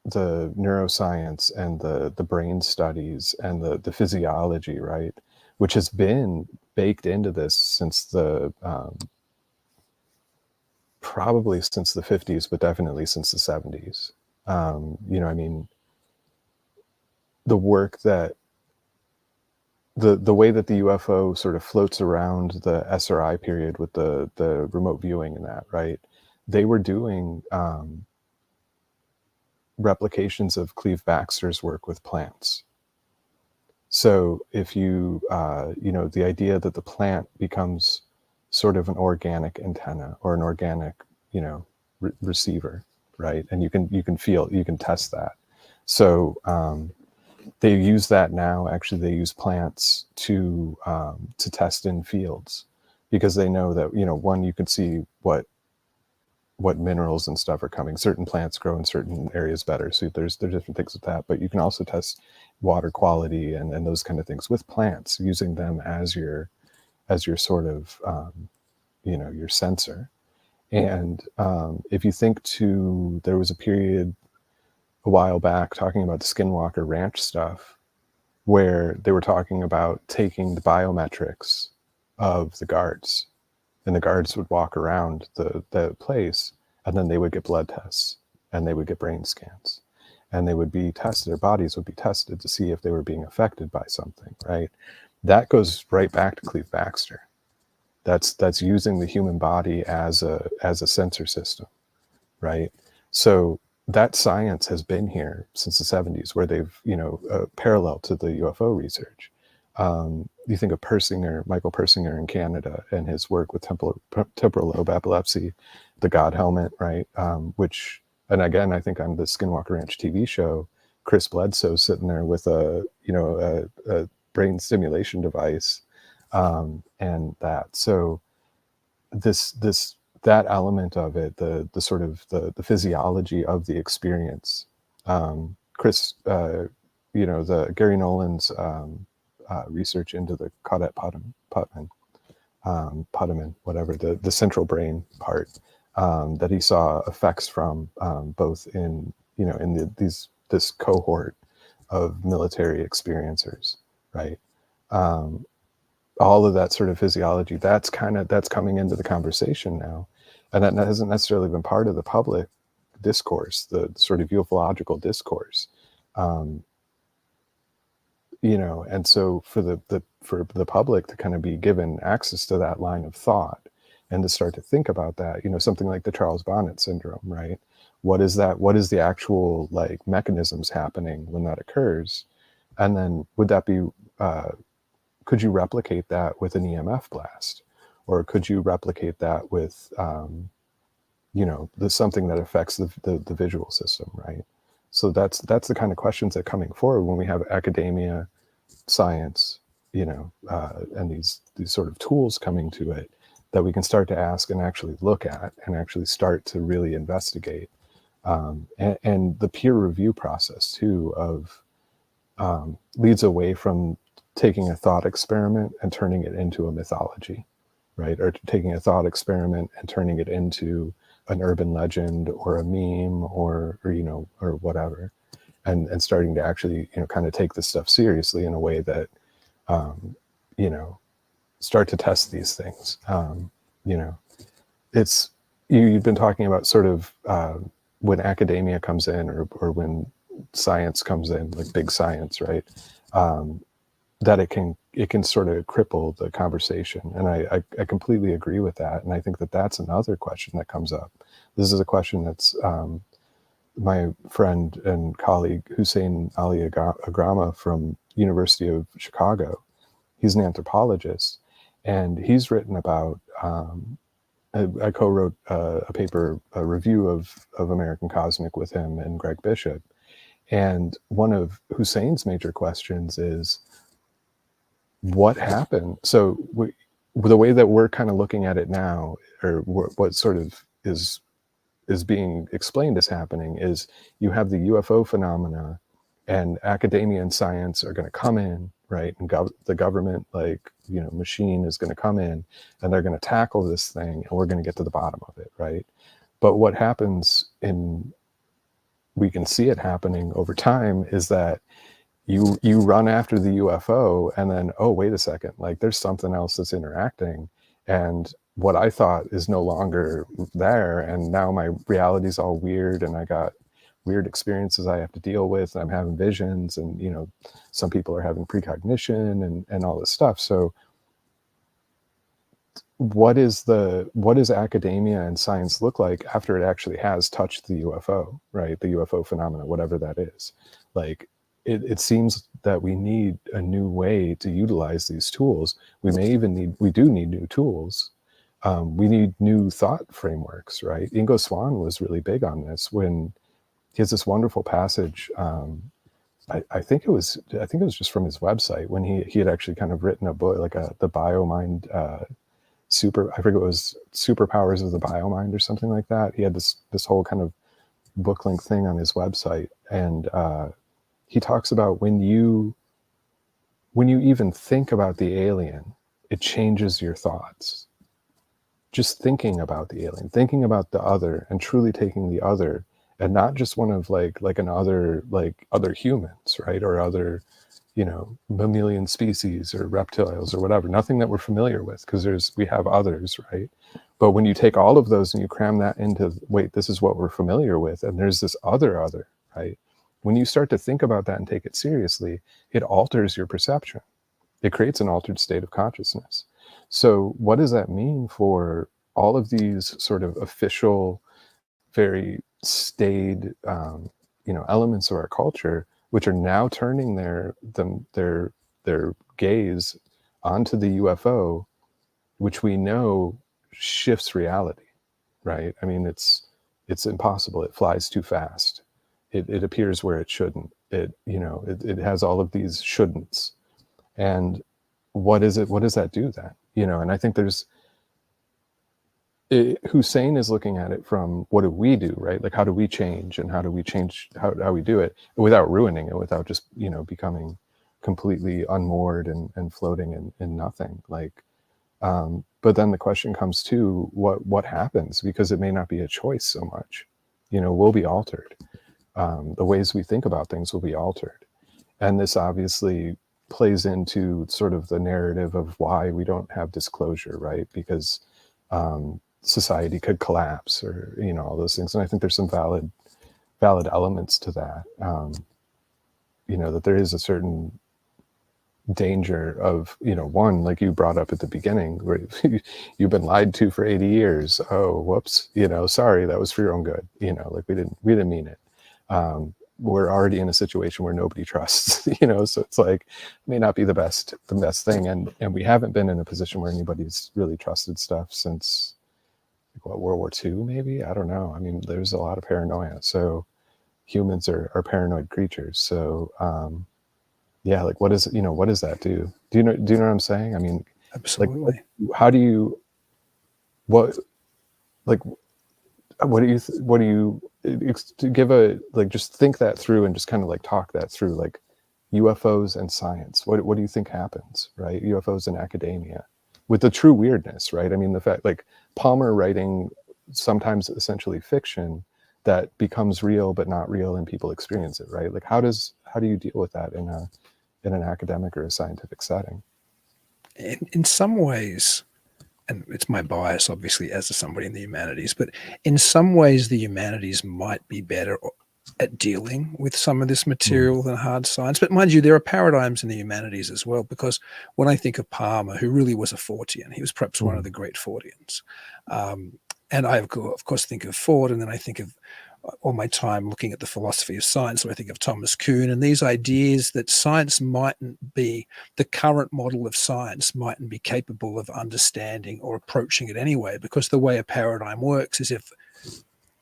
[SPEAKER 4] neuroscience and the brain studies and the physiology, right, which has been baked into this since the probably since the 50s, but definitely since the 70s. You know, I mean, the work that the way that the UFO sort of floats around the SRI period with the remote viewing and that, right? They were doing replications of Cleve Baxter's work with plants. So if you, you know, the idea that the plant becomes sort of an organic antenna or an organic, you know, receiver, right? And you can feel, you can test that. So they use that now. Actually, they use plants to test in fields, because they know that, you know, one, you can see what minerals and stuff are coming. Certain plants grow in certain areas better, so there's different things with that. But you can also test water quality and those kind of things with plants, using them as your sort of you know, your sensor. And if you think to, there was a period a while back talking about the Skinwalker Ranch stuff, where they were talking about taking the biometrics of the guards, and the guards would walk around the place, and then they would get blood tests, and they would get brain scans, and they would be tested, their bodies would be tested to see if they were being affected by something, right? That goes right back to Cleve Baxter. That's using the human body as a sensor system, right? So that science has been here since the 70s, where they've, you know, parallel to the UFO research. You think of Michael Persinger in Canada, and his work with temporal lobe epilepsy, the God helmet, right? Which, and again, I think on the Skinwalker Ranch TV show, Chris Bledsoe sitting there with a brain stimulation device, and that. So that element of it, the sort of the physiology of the experience. Chris, you know, the Gary Nolan's research into the caudate putamen, whatever, the central brain part, that he saw effects from, both in, you know, in this cohort of military experiencers, right? All of that sort of physiology, that's coming into the conversation now, and that hasn't necessarily been part of the public discourse, the sort of ufological discourse. You know, and so for the public to kind of be given access to that line of thought, and to start to think about that, you know, something like the Charles Bonnet syndrome, right? What is that? What is the actual, like, mechanisms happening when that occurs? And then would that be, could you replicate that with an EMF blast? Or could you replicate that with, you know, something that affects the visual system, right? So that's the kind of questions that are coming forward when we have academia, science, you know, and these sort of tools coming to it, that we can start to ask and actually look at and actually start to really investigate. And the peer review process too of leads away from taking a thought experiment and turning it into a mythology, right? Or taking a thought experiment and turning it into an urban legend or a meme or you know, or whatever, and starting to actually, you know, kind of take this stuff seriously in a way that, you know, start to test these things. You know, it's, you've been talking about sort of when academia comes in, or when science comes in, like big science, right? That it can sort of cripple the conversation. And I completely agree with that. And I think that that's another question that comes up. This is a question that's my friend and colleague, Hussein Ali Agrama from University of Chicago, he's an anthropologist, and he's written about, I co-wrote a paper, a review of American Cosmic with him and Greg Bishop. And one of Hussein's major questions is, what happened? So the way that we're kind of looking at it now, or what sort of is being explained as happening, is you have the UFO phenomena, and academia and science are going to come in, right? And the government, like, you know, machine is going to come in, and they're going to tackle this thing, and we're going to get to the bottom of it, right? But what happens we can see it happening over time, is that you run after the UFO, and then, oh, wait a second, like, there's something else that's interacting, and what I thought is no longer there, and now my reality's all weird, and I got weird experiences I have to deal with, and I'm having visions, and you know, some people are having precognition and all this stuff. So what does academia and science look like after it actually has touched the UFO, right? The UFO phenomena, whatever that is. Like, it seems that we need a new way to utilize these tools. We do need new tools. We need new thought frameworks, right? Ingo Swann was really big on this when he has this wonderful passage. I think it was just from his website, when he had actually kind of written a book, like the BioMind, I forget, it was Superpowers of the BioMind or something like that. He had this whole kind of book length thing on his website, and he talks about when you even think about the alien, it changes your thoughts. Just thinking about the alien, thinking about the other, and truly taking the other, and not just one of like other humans, right? Or other, you know, mammalian species or reptiles or whatever, nothing that we're familiar with, because we have others, right? But when you take all of those and you cram that into, wait, this is what we're familiar with, and there's this other, right? When you start to think about that and take it seriously, it alters your perception. It creates an altered state of consciousness. So what does that mean for all of these sort of official, very staid, elements of our culture, which are now turning their gaze onto the UFO, which we know shifts reality, right? I mean, it's impossible. It flies too fast. It appears where it shouldn't. It has all of these shouldn'ts. And what does that do then? You know, and I think Hussein is looking at it from, what do we do, right? Like, how do we change, and how do we change how we do it without ruining it, without just, you know, becoming completely unmoored and floating in nothing. Like, but then the question comes to what happens, because it may not be a choice so much, you know, we'll be altered. The ways we think about things will be altered. And this obviously plays into sort of the narrative of why we don't have disclosure, right? Because society could collapse, or, you know, all those things. And I think there's some valid elements to that. You know, that there is a certain danger of, you know, one, like you brought up at the beginning, where you've been lied to for 80 years. Oh, whoops, you know, sorry, that was for your own good. You know, like we didn't mean it. We're already in a situation where nobody trusts, you know, so it's like, may not be the best thing. And we haven't been in a position where anybody's really trusted stuff since, what, World War II, maybe? I don't know. I mean, there's a lot of paranoia. So humans are paranoid creatures. So, yeah, like, what does that do? Do you know what I'm saying? I mean,
[SPEAKER 3] Absolutely.
[SPEAKER 4] Like, how do you, what do you to give a, like, just think that through and just kind of like talk that through, like UFOs and science. What do you think happens, right? UFOs and academia with the true weirdness, right? I mean, the fact, like, Palmer writing sometimes essentially fiction that becomes real but not real, and people experience it, right? Like, how do you deal with that in an academic or a scientific setting?
[SPEAKER 3] In some ways, and it's my bias, obviously, as somebody in the humanities, but in some ways, the humanities might be better at dealing with some of this material than hard science. But mind you, there are paradigms in the humanities as well, because when I think of Palmer, who really was a Fortean, he was perhaps one of the great Forteans. And I, of course, think of Ford, and then I think of all my time looking at the philosophy of science. So I think of Thomas Kuhn and these ideas that science mightn't be, the current model of science mightn't be capable of understanding or approaching it anyway, because the way a paradigm works is, if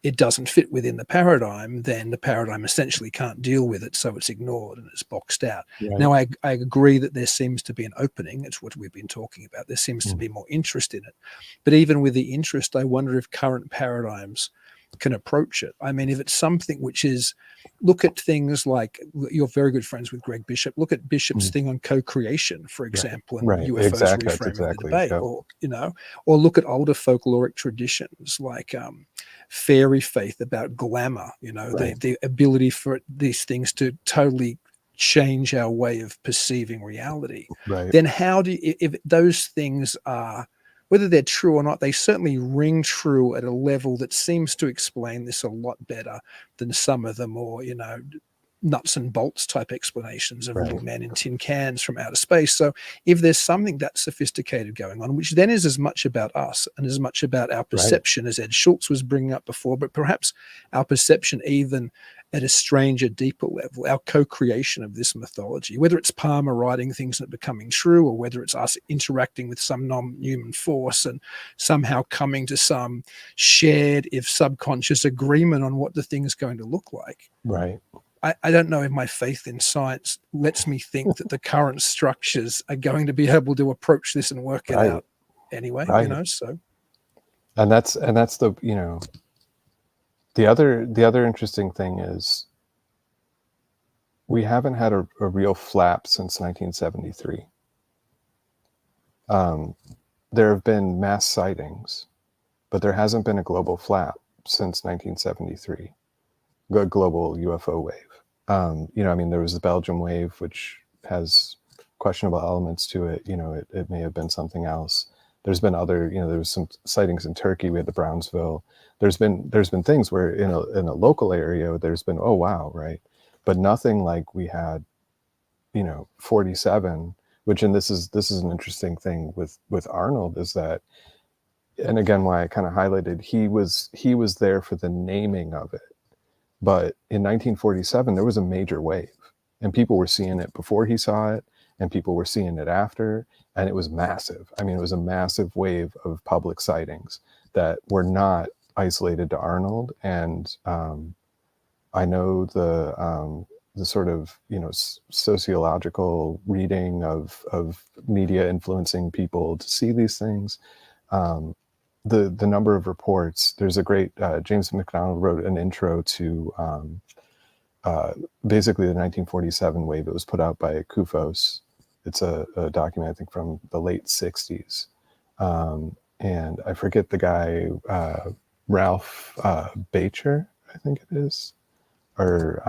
[SPEAKER 3] it doesn't fit within the paradigm, then the paradigm essentially can't deal with it, so it's ignored and it's boxed out. Right. Now, I agree that there seems to be an opening. It's what we've been talking about. There seems to be more interest in it. But even with the interest, I wonder if current paradigms can approach it. I mean, if it's something which is, look at things like, you're very good friends with Greg Bishop. Look at Bishop's thing on co-creation, for example, and UFOs reframing the debate, or, you know, or look at older folkloric traditions like fairy faith about glamour, you know, the ability for these things to totally change our way of perceiving reality. Right. Then how do you, if those things are whether they're true or not, they certainly ring true at a level that seems to explain this a lot better than some of the more, nuts and bolts type explanations of little
[SPEAKER 4] Right.
[SPEAKER 3] men in tin cans from outer space. So if there's something that sophisticated going on, which then is as much about us and as much about our perception as Ed Schultz was bringing up before, but perhaps our perception even at a stranger, deeper level, our co-creation of this mythology, whether it's Palmer writing things that are becoming true, or whether it's us interacting with some non-human force and somehow coming to some shared, if subconscious, agreement on what the thing is going to look like.
[SPEAKER 4] Right.
[SPEAKER 3] I don't know if my faith in science lets me think that the current structures are going to be able to approach this and work it out anyway, so.
[SPEAKER 4] And that's the, the other interesting thing is we haven't had a real flap since 1973. There have been mass sightings, but there hasn't been a global flap since 1973, a global UFO wave. There was the Belgium wave, which has questionable elements to it. It may have been something else. There's been other, there was some sightings in Turkey. We had the Brownsville. There's been things where in a local area, there's been, oh, wow, right? But nothing like we had, 47, which, and this is an interesting thing with Arnold, is that, and again, why I kind of highlighted, he was there for the naming of it. But in 1947, there was a major wave, and people were seeing it before he saw it, and people were seeing it after, and it was massive. I mean, it was a massive wave of public sightings that were not isolated to Arnold. And I know the sort of, sociological reading of media influencing people to see these things. The number of reports, there's a great, James McDonald wrote an intro to basically the 1947 wave. It was put out by Kufos. It's a document, I think, from the late 60s. And I forget the guy, Ralph Bacher, I think it is. Or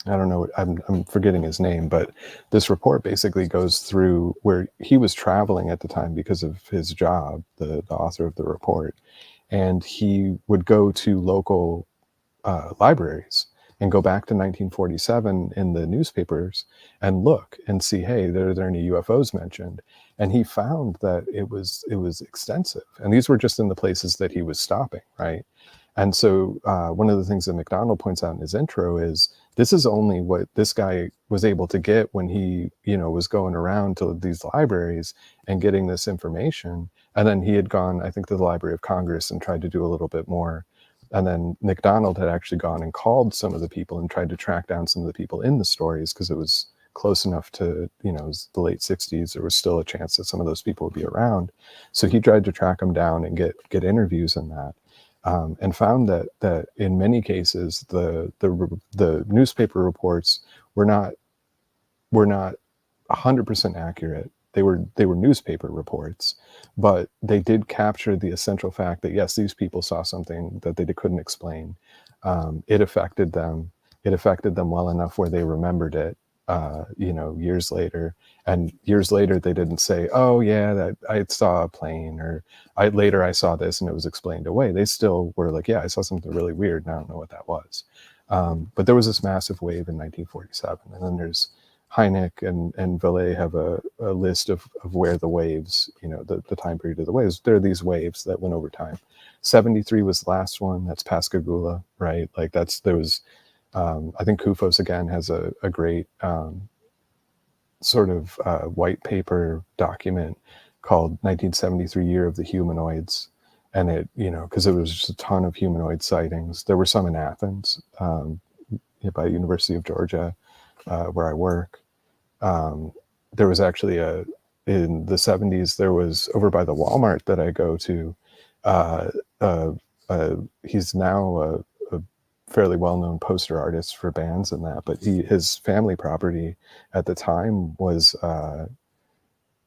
[SPEAKER 4] I don't know, I'm forgetting his name, but this report basically goes through where he was traveling at the time because of his job, the author of the report. And he would go to local libraries and go back to 1947 in the newspapers and look and see, hey, are there any UFOs mentioned? And he found that it was extensive. And these were just in the places that he was stopping, right? And so one of the things that McDonald points out in his intro is this is only what this guy was able to get when he, was going around to these libraries and getting this information. And then he had gone, I think, to the Library of Congress and tried to do a little bit more. And then McDonald had actually gone and called some of the people and tried to track down some of the people in the stories, because it was close enough to, it was the late 60s. There was still a chance that some of those people would be around. So he tried to track them down and get interviews in that. And found that in many cases the newspaper reports were not 100% accurate. They were newspaper reports, but they did capture the essential fact that yes, these people saw something that they couldn't explain. It affected them. It affected them well enough where they remembered it. Years later, and years later they didn't say, oh yeah, that I saw a plane, or I saw this and it was explained away. They still were like, yeah, I saw something really weird and I don't know what that was. But there was this massive wave in 1947, and then there's Hynek and Vallée have a list of where the waves, the time period of the waves. There are these waves that went over time. 73 was the last one. That's Pascagoula, right? Like there was I think Kufos again has a great sort of white paper document called 1973 Year of the Humanoids. And it, because there was just a ton of humanoid sightings. There were some in Athens by University of Georgia, where I work. There was actually in the 70s, there was over by the Walmart that I go to, he's now a fairly well-known poster artist for bands and that, but his family property at the time was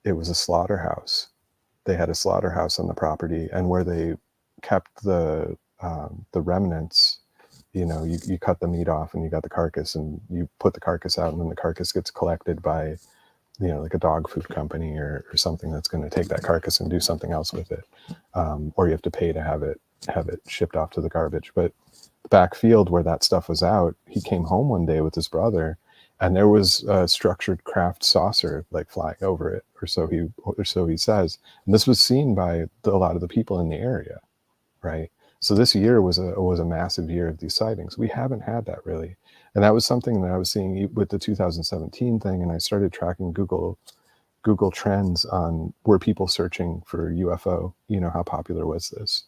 [SPEAKER 4] it was a slaughterhouse. They had a slaughterhouse on the property, and where they kept the remnants, you cut the meat off and you got the carcass, and you put the carcass out, and then the carcass gets collected by like a dog food company or something that's going to take that carcass and do something else with it, or you have to pay to have it shipped off to the garbage. But the backfield where that stuff was out, he came home one day with his brother, and there was a structured craft saucer like flying over it, or so he says. And this was seen by a lot of the people in the area, right? So this year was a massive year of these sightings. We haven't had that really. And that was something that I was seeing with the 2017 thing. And I started tracking Google Trends on, were people searching for UFO? How popular was this?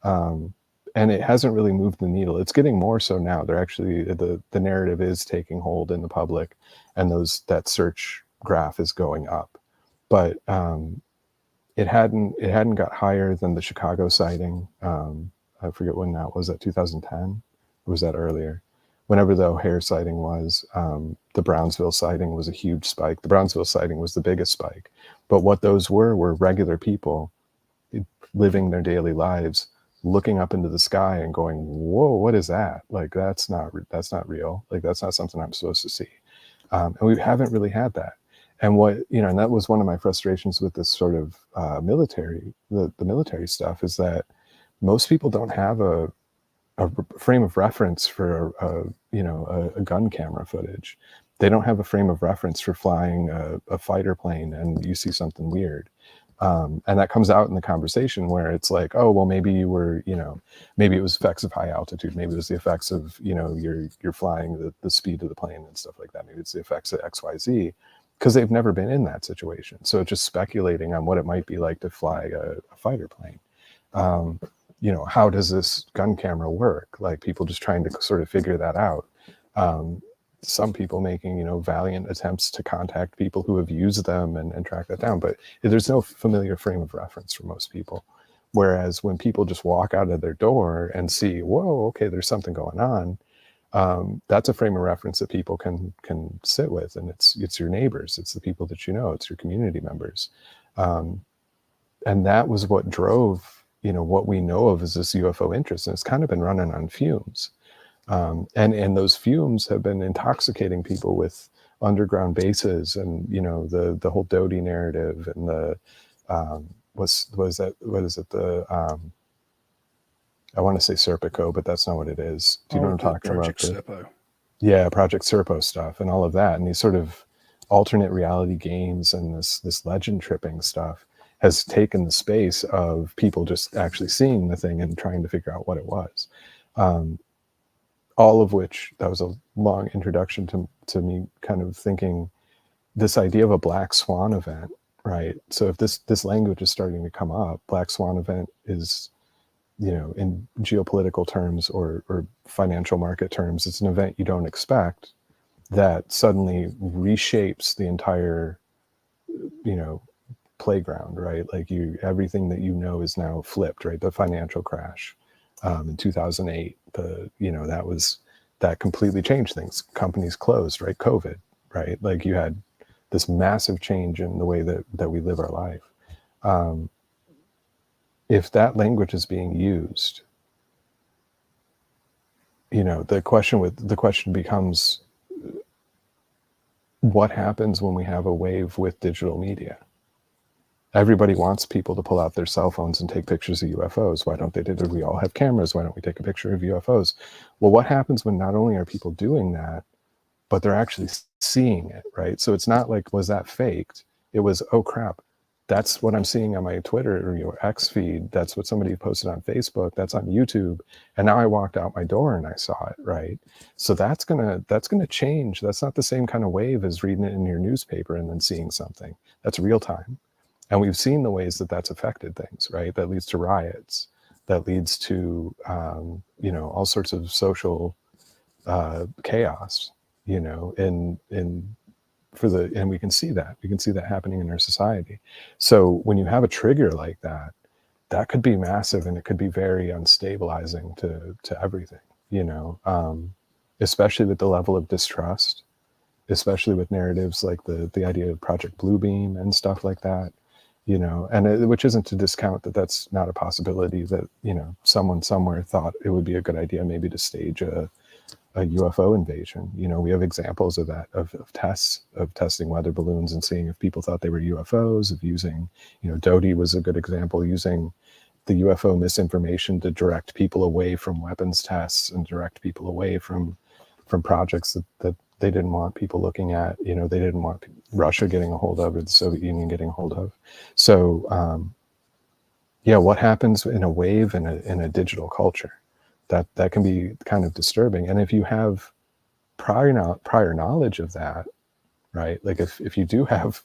[SPEAKER 4] And it hasn't really moved the needle. It's getting more so now. They're actually, the narrative is taking hold in the public, and that search graph is going up. But it hadn't got higher than the Chicago sighting. I forget when that was. That 2010, or was that earlier? Whenever the O'Hare sighting was, the Brownsville sighting was a huge spike. The Brownsville sighting was the biggest spike. But what those were regular people living their daily lives, looking up into the sky and going, "Whoa, what is that? Like, that's not real. Like, that's not something I'm supposed to see." And we haven't really had that. And and that was one of my frustrations with this sort of military, the military stuff, is that most people don't have a frame of reference for a gun camera footage. They don't have a frame of reference for flying a fighter plane and you see something weird. And that comes out in the conversation where it's like, oh, well, maybe you were, maybe it was effects of high altitude. Maybe it was the effects of, you're flying the speed of the plane and stuff like that. Maybe it's the effects of XYZ, because they've never been in that situation. So it's just speculating on what it might be like to fly a fighter plane. How does this gun camera work? Like, people just trying to sort of figure that out. Some people making, valiant attempts to contact people who have used them and track that down. But there's no familiar frame of reference for most people. Whereas when people just walk out of their door and see, whoa, okay, there's something going on, that's a frame of reference that people can sit with. And it's your neighbors, it's the people that it's your community members. And that was what drove, what we know of as this UFO interest. And it's kind of been running on fumes. And those fumes have been intoxicating people with underground bases and, the whole Doty narrative and the, what is it? I want to say Serpico, but that's not what it is. Do you know what I'm talking about?
[SPEAKER 3] Project Serpo.
[SPEAKER 4] Yeah, Project Serpo stuff and all of that. And these sort of alternate reality games and this legend tripping stuff has taken the space of people just actually seeing the thing and trying to figure out what it was. All of which, that was a long introduction to me kind of thinking this idea of a black swan event, right? So if this language is starting to come up, black swan event is, in geopolitical terms or financial market terms, it's an event you don't expect that suddenly reshapes the entire, playground, right? Like everything that is now flipped, right? The financial crash in 2008, that completely changed things. Companies closed, right? COVID, right? Like you had this massive change in the way that we live our life. If that language is being used, the question becomes, what happens when we have a wave with digital media? Everybody wants people to pull out their cell phones and take pictures of UFOs. Why don't they do that? We all have cameras. Why don't we take a picture of UFOs? Well, what happens when not only are people doing that, but they're actually seeing it, right? So it's not like, was that faked? It was, oh crap, that's what I'm seeing on my Twitter or your X feed. That's what somebody posted on Facebook. That's on YouTube. And now I walked out my door and I saw it, right? So that's gonna change. That's not the same kind of wave as reading it in your newspaper and then seeing something. That's real time. And we've seen the ways that that's affected things, right? That leads to riots, that leads to, all sorts of social chaos, and we can see that happening in our society. So when you have a trigger like that, that could be massive and it could be very unstabilizing to everything, especially with the level of distrust, especially with narratives like the idea of Project Bluebeam and stuff like that. Which isn't to discount that that's not a possibility, that, someone somewhere thought it would be a good idea maybe to stage a a UFO invasion. You know, we have examples of that, of tests, of testing weather balloons and seeing if people thought they were UFOs, of using, you know, Doty was a good example, using the UFO misinformation to direct people away from weapons tests and direct people away from projects that they didn't want people looking at. You know, they didn't want Russia getting a hold of, or the Soviet Union getting a hold of. So yeah, what happens in a wave in a digital culture, that can be kind of disturbing. And if you have prior knowledge of that, right? Like if you do have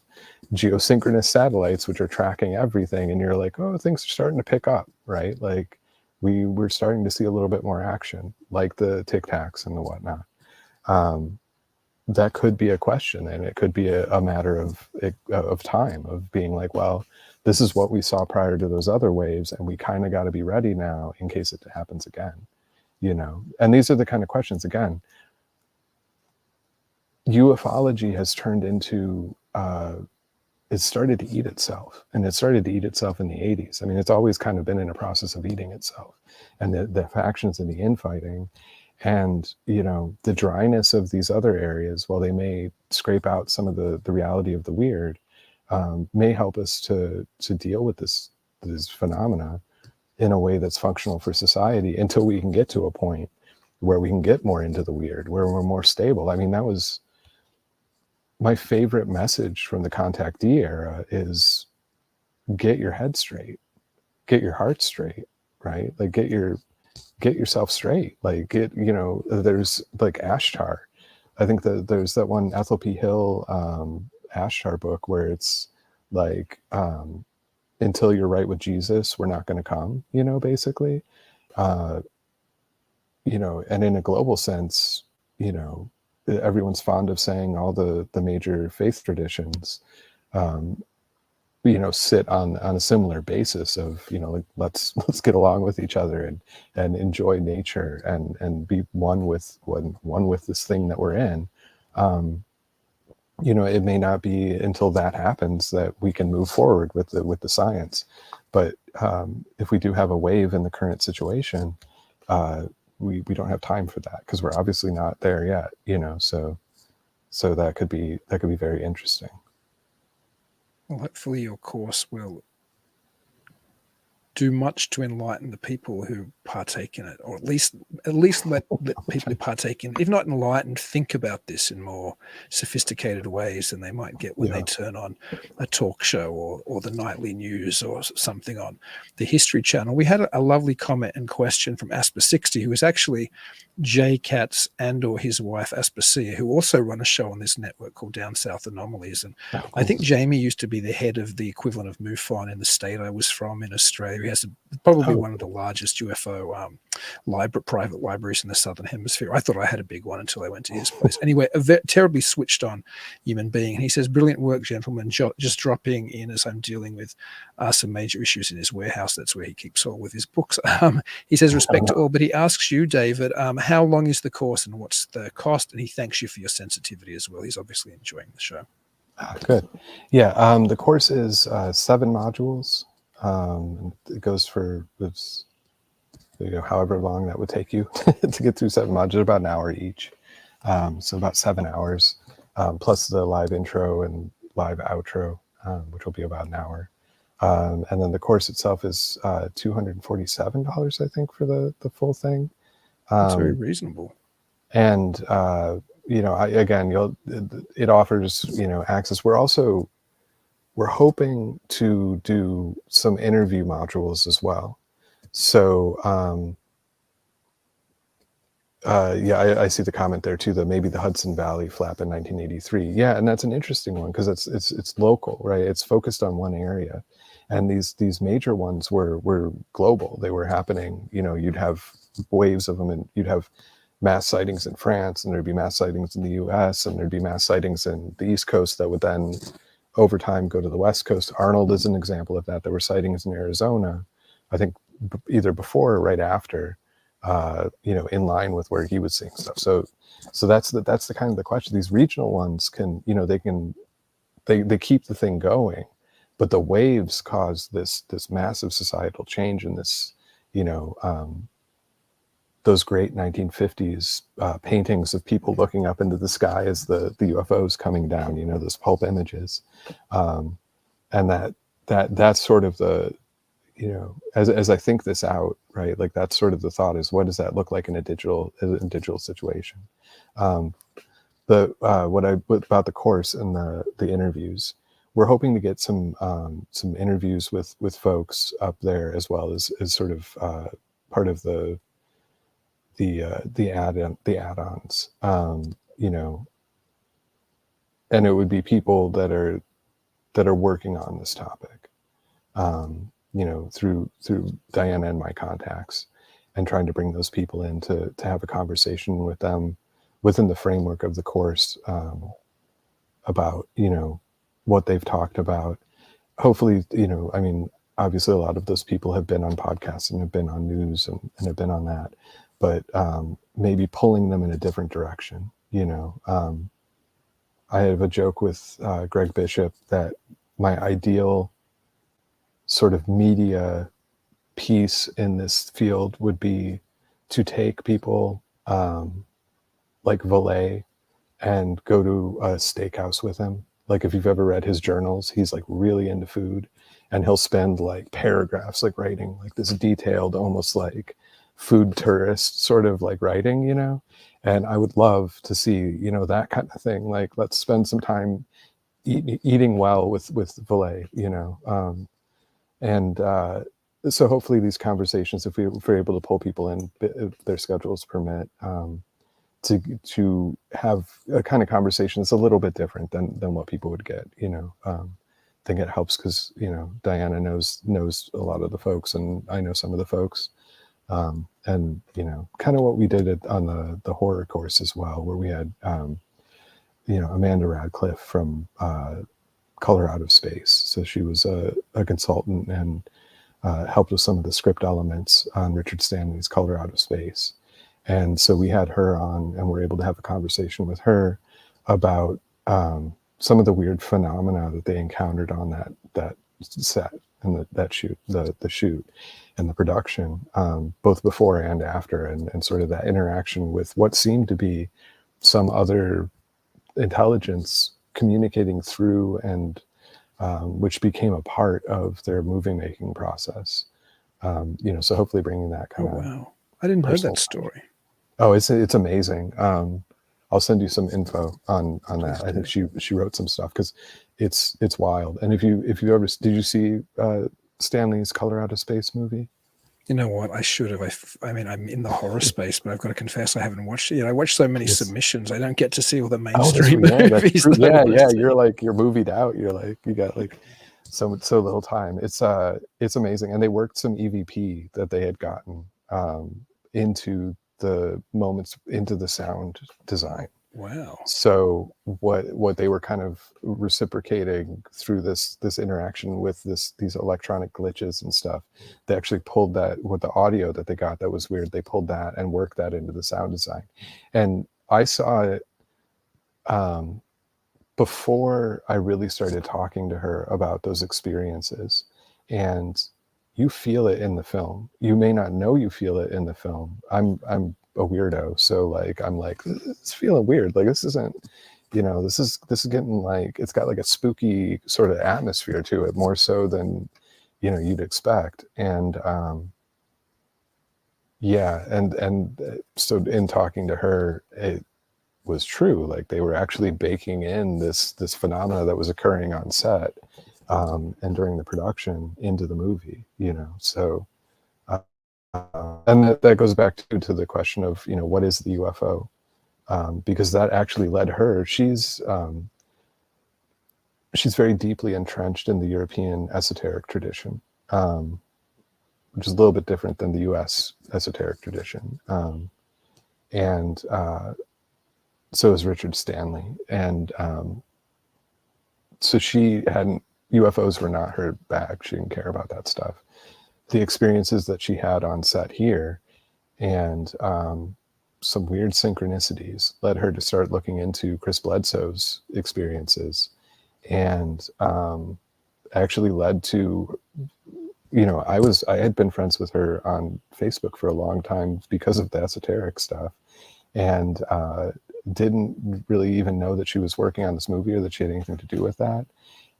[SPEAKER 4] geosynchronous satellites which are tracking everything, and you're like, oh, things are starting to pick up, right? Like we're starting to see a little bit more action, like the Tic Tacs and the whatnot. That could be a question, and it could be a matter of time, of being like, well, this is what we saw prior to those other waves, and we kind of got to be ready now in case it happens again, you know? And these are the kind of questions, again, ufology has turned into, it started to eat itself, and it started to eat itself in the 80s. I mean, it's always kind of been in a process of eating itself, and the factions and the infighting, and, you know, the dryness of these other areas, while they may scrape out some of the reality of the weird, may help us to deal with this phenomena in a way that's functional for society, until we can get to a point where we can get more into the weird, where we're more stable. I mean, that was my favorite message from the contactee era, is get your head straight, get your heart straight, right? Like get yourself straight. Like you know, there's like Ashtar. I think that there's that one Ethel P. Hill Ashtar book where it's like, until you're right with Jesus, we're not going to come, you know, basically. You know, and in a global sense, you know, everyone's fond of saying all the major faith traditions, you know, sit on a similar basis of, you know, like let's get along with each other and enjoy nature and be one with this thing that we're in. You know, it may not be until that happens that we can move forward with the science, but if we do have a wave in the current situation, we don't have time for that, because we're obviously not there yet, you know. So that could be very interesting.
[SPEAKER 3] Well, hopefully your course will do much to enlighten the people who partake in it, or at least let people who partake in it, if not enlightened, think about this in more sophisticated ways than they might get when they turn on a talk show or the nightly news or something on the History Channel. We had a lovely comment and question from Asper60, who is actually Jay Katz and or his wife Aspasia, who also run a show on this network called Down South Anomalies. And I think Jamie used to be the head of the equivalent of MUFON in the state I was from in Australia. He has probably one of the largest UFO private libraries in the Southern Hemisphere. I thought I had a big one until I went to his place. Anyway, a terribly switched on human being. And he says, brilliant work, gentlemen. Just dropping in as I'm dealing with some major issues in his warehouse. That's where he keeps all with his books. He says, respect to all, but he asks you, David, how long is the course and what's the cost? And he thanks you for your sensitivity as well. He's obviously enjoying the show.
[SPEAKER 4] Good. Yeah, the course is 7 modules. It goes for, you know, however long that would take you to get through 7 modules, about an hour each. So about 7 hours, plus the live intro and live outro, which will be about an hour. And then the course itself is $247, I think, for the full thing.
[SPEAKER 3] That's very reasonable.
[SPEAKER 4] And you know, it offers, you know, access. We're hoping to do some interview modules as well. So yeah, I see the comment there too, that maybe the Hudson Valley flap in 1983. Yeah, and that's an interesting one, because it's local, right? It's focused on one area, and these major ones were global. They were happening. You know, you'd have waves of them, and you'd have mass sightings in France, and there'd be mass sightings in the US, and there'd be mass sightings in the East Coast that would then over time go to the West Coast. Arnold is an example of that. There were sightings in Arizona, I think either before or right after, you know, in line with where he was seeing stuff. So that's the kind of the question. These regional ones can, you know, they keep the thing going, but the waves cause this massive societal change, and this, you know, those great 1950s paintings of people looking up into the sky as the UFOs coming down, you know, those pulp images. And that's sort of the, you know, as I think this out, right, like that's sort of the thought is, what does that look like in a digital situation? About the course and the interviews, we're hoping to get some interviews with folks up there, as well as sort of part of the add-ons, you know, and it would be people that are working on this topic, you know, through Diana and my contacts, and trying to bring those people in to have a conversation with them within the framework of the course, about, you know, what they've talked about. Hopefully, you know, I mean, obviously a lot of those people have been on podcasts and have been on news and have been on that, but maybe pulling them in a different direction, you know. I have a joke with Greg Bishop that my ideal sort of media piece in this field would be to take people like Valet and go to a steakhouse with him. Like, if you've ever read his journals, he's like really into food, and he'll spend like paragraphs like writing like this detailed, almost like food tourist sort of like writing, you know. And I would love to see, you know, that kind of thing. Like, let's spend some time eating well with Valet, you know. So hopefully these conversations, if we're able to pull people in, if their schedules permit, to have a kind of conversation that's a little bit different than what people would get, you know. I think it helps because, you know, Diana knows a lot of the folks, and I know some of the folks, and, you know, kind of what we did on the horror course as well, where we had, you know, Amanda Radcliffe from Color Out of Space. So she was a consultant and helped with some of the script elements on Richard Stanley's Color Out of Space. And so we had her on, and we're able to have a conversation with her about some of the weird phenomena that they encountered on that set and the shoot and the production, both before and after, and sort of that interaction with what seemed to be some other intelligence communicating through, and which became a part of their movie making process. You know, so hopefully bringing that kind of.
[SPEAKER 3] Wow, I didn't know that story.
[SPEAKER 4] Oh, it's amazing. I'll send you some info on that. I think she wrote some stuff, because it's wild. And if you ever, did you see Stanley's Color Out of Space movie?
[SPEAKER 3] You know what? I should have. I mean, I'm in the horror space, but I've got to confess I haven't watched it yet. I watch so many submissions. I don't get to see all the mainstream movies.
[SPEAKER 4] Yeah, you're movied out. You're like, you got like so little time. It's amazing. And they worked some EVP that they had gotten into the moments, into the sound design.
[SPEAKER 3] Wow.
[SPEAKER 4] So what they were kind of reciprocating through this interaction with these electronic glitches and stuff, they actually pulled that with the audio that they got that was weird. They pulled that and worked that into the sound design. And I saw it before I really started talking to her about those experiences. And you feel it in the film. You may not know you feel it in the film. I'm a weirdo, so like I'm like, it's feeling weird. Like, this isn't, you know, this is getting like, it's got like a spooky sort of atmosphere to it, more so than, you know, you'd expect. And yeah, and so in talking to her, it was true. Like, they were actually baking in this phenomena that was occurring on set and during the production into the movie, you know. So and that goes back to the question of, you know, what is the UFO? Because that actually led her. She's very deeply entrenched in the European esoteric tradition, which is a little bit different than the U.S. esoteric tradition. And so is Richard Stanley. And so UFOs were not her bag. She didn't care about that stuff. The experiences that she had on set here, and some weird synchronicities, led her to start looking into Chris Bledsoe's experiences, and actually led to, I had been friends with her on Facebook for a long time because of the esoteric stuff, and didn't really even know that she was working on this movie or that she had anything to do with that.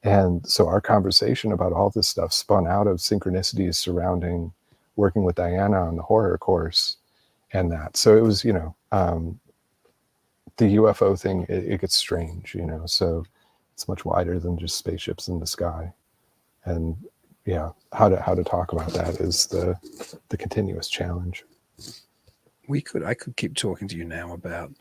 [SPEAKER 4] And so our conversation about all this stuff spun out of synchronicities surrounding working with Diana on the horror course and that. So it was, the UFO thing, it gets strange, so it's much wider than just spaceships in the sky. And yeah, how to talk about that is the continuous challenge.
[SPEAKER 3] I could keep talking to you now about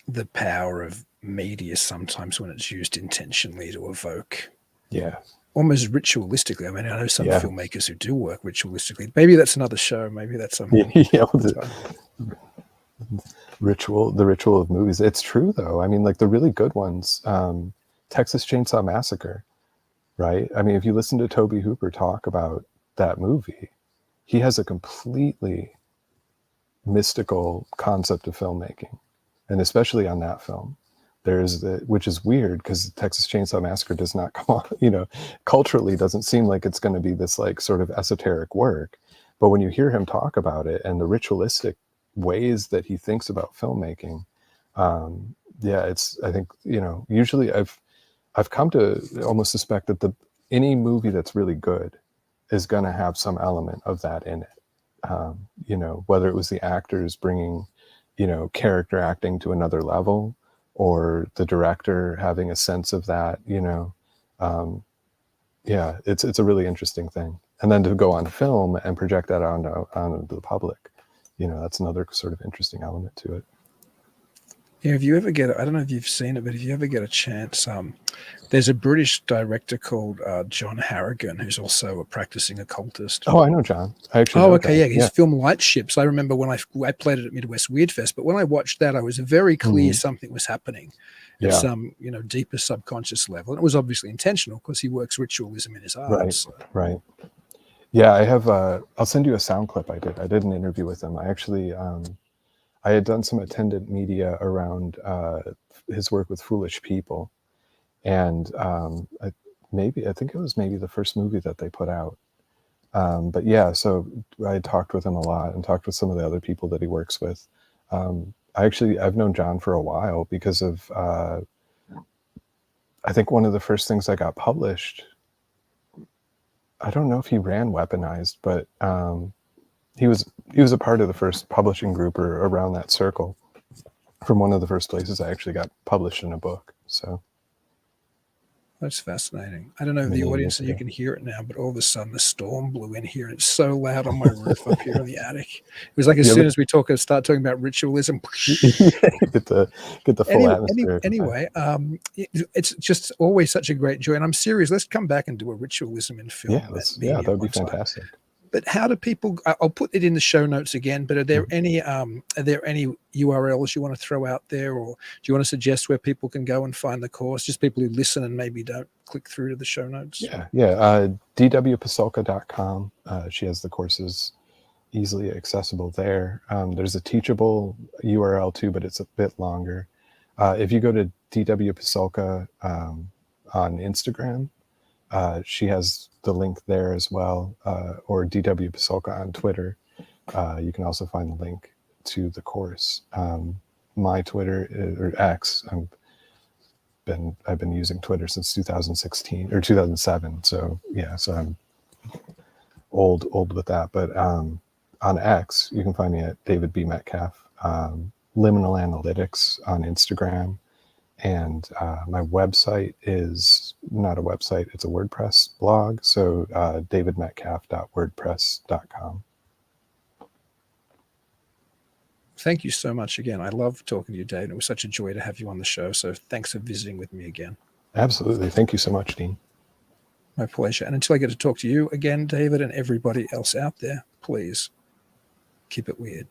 [SPEAKER 3] the power of media sometimes when it's used intentionally to evoke.
[SPEAKER 4] Yeah.
[SPEAKER 3] Almost ritualistically. I mean, I know some filmmakers who do work ritualistically. Maybe that's another show. Maybe that's something.
[SPEAKER 4] Yeah, the ritual of movies. It's true though. I mean, like the really good ones, Texas Chainsaw Massacre, right? I mean, if you listen to Tobe Hooper talk about that movie, he has a completely mystical concept of filmmaking, and especially on that film. Which is weird because Texas Chainsaw Massacre does not come on, culturally doesn't seem like it's going to be this like sort of esoteric work. But when you hear him talk about it and the ritualistic ways that he thinks about filmmaking, I think, usually I've come to almost suspect that any movie that's really good is going to have some element of that in it. Whether it was the actors bringing, character acting to another level, or the director having a sense of that, it's a really interesting thing. And then to go on film and project that onto the public, that's another sort of interesting element to it.
[SPEAKER 3] Yeah, if you ever I don't know if you've seen it, but if you ever get a chance, there's a British director called John Harrigan, who's also a practicing occultist.
[SPEAKER 4] Oh, I know John. I actually know
[SPEAKER 3] okay,
[SPEAKER 4] John.
[SPEAKER 3] yeah. His film Light Ships. I remember when I played it at Midwest Weird Fest, but when I watched that, I was very clear something was happening at some, deeper subconscious level. And it was obviously intentional because he works ritualism in his art.
[SPEAKER 4] Right,
[SPEAKER 3] so.
[SPEAKER 4] right. Yeah, I have. I'll send you a sound clip I did. I did an interview with him. I actually. I had done some attendant media around his work with Foolish People, and I think it was maybe the first movie that they put out. But yeah, so I talked with him a lot and talked with some of the other people that he works with. I've known John for a while because of I think one of the first things that got published. I don't know if he ran Weaponized, but he was a part of the first publishing group or around that circle from one of the first places I actually got published in a book. So
[SPEAKER 3] that's fascinating. I don't know if the audience, you can hear it now, but all of a sudden the storm blew in here. And it's so loud on my roof up here in the attic. It was like as soon as we start talking about ritualism.
[SPEAKER 4] get the full atmosphere.
[SPEAKER 3] Anyway, it's just always such a great joy. And I'm serious. Let's come back and do a ritualism in film.
[SPEAKER 4] Yeah, that would be fantastic.
[SPEAKER 3] But how do people? I'll put it in the show notes again. But are there any URLs you want to throw out there, or do you want to suggest where people can go and find the course? Just people who listen and maybe don't click through to the show notes.
[SPEAKER 4] Yeah. DWPasulka.com. She has the courses easily accessible there. There's a teachable URL too, but it's a bit longer. If you go to DW Pasulka on Instagram, she has the link there as well, or DW Pasulka on Twitter. You can also find the link to the course. My Twitter or X, I've been using Twitter since 2016 or 2007. So yeah, so I'm old with that. But on X, you can find me at David B. Metcalfe, Liminal Analytics on Instagram. And my website is not a website, it's a WordPress blog. So davidmetcalfe.wordpress.com.
[SPEAKER 3] Thank you so much again. I love talking to you, David. It was such a joy to have you on the show. So thanks for visiting with me again.
[SPEAKER 4] Absolutely. Thank you so much, Dean.
[SPEAKER 3] My pleasure. And until I get to talk to you again, David, and everybody else out there, please keep it weird.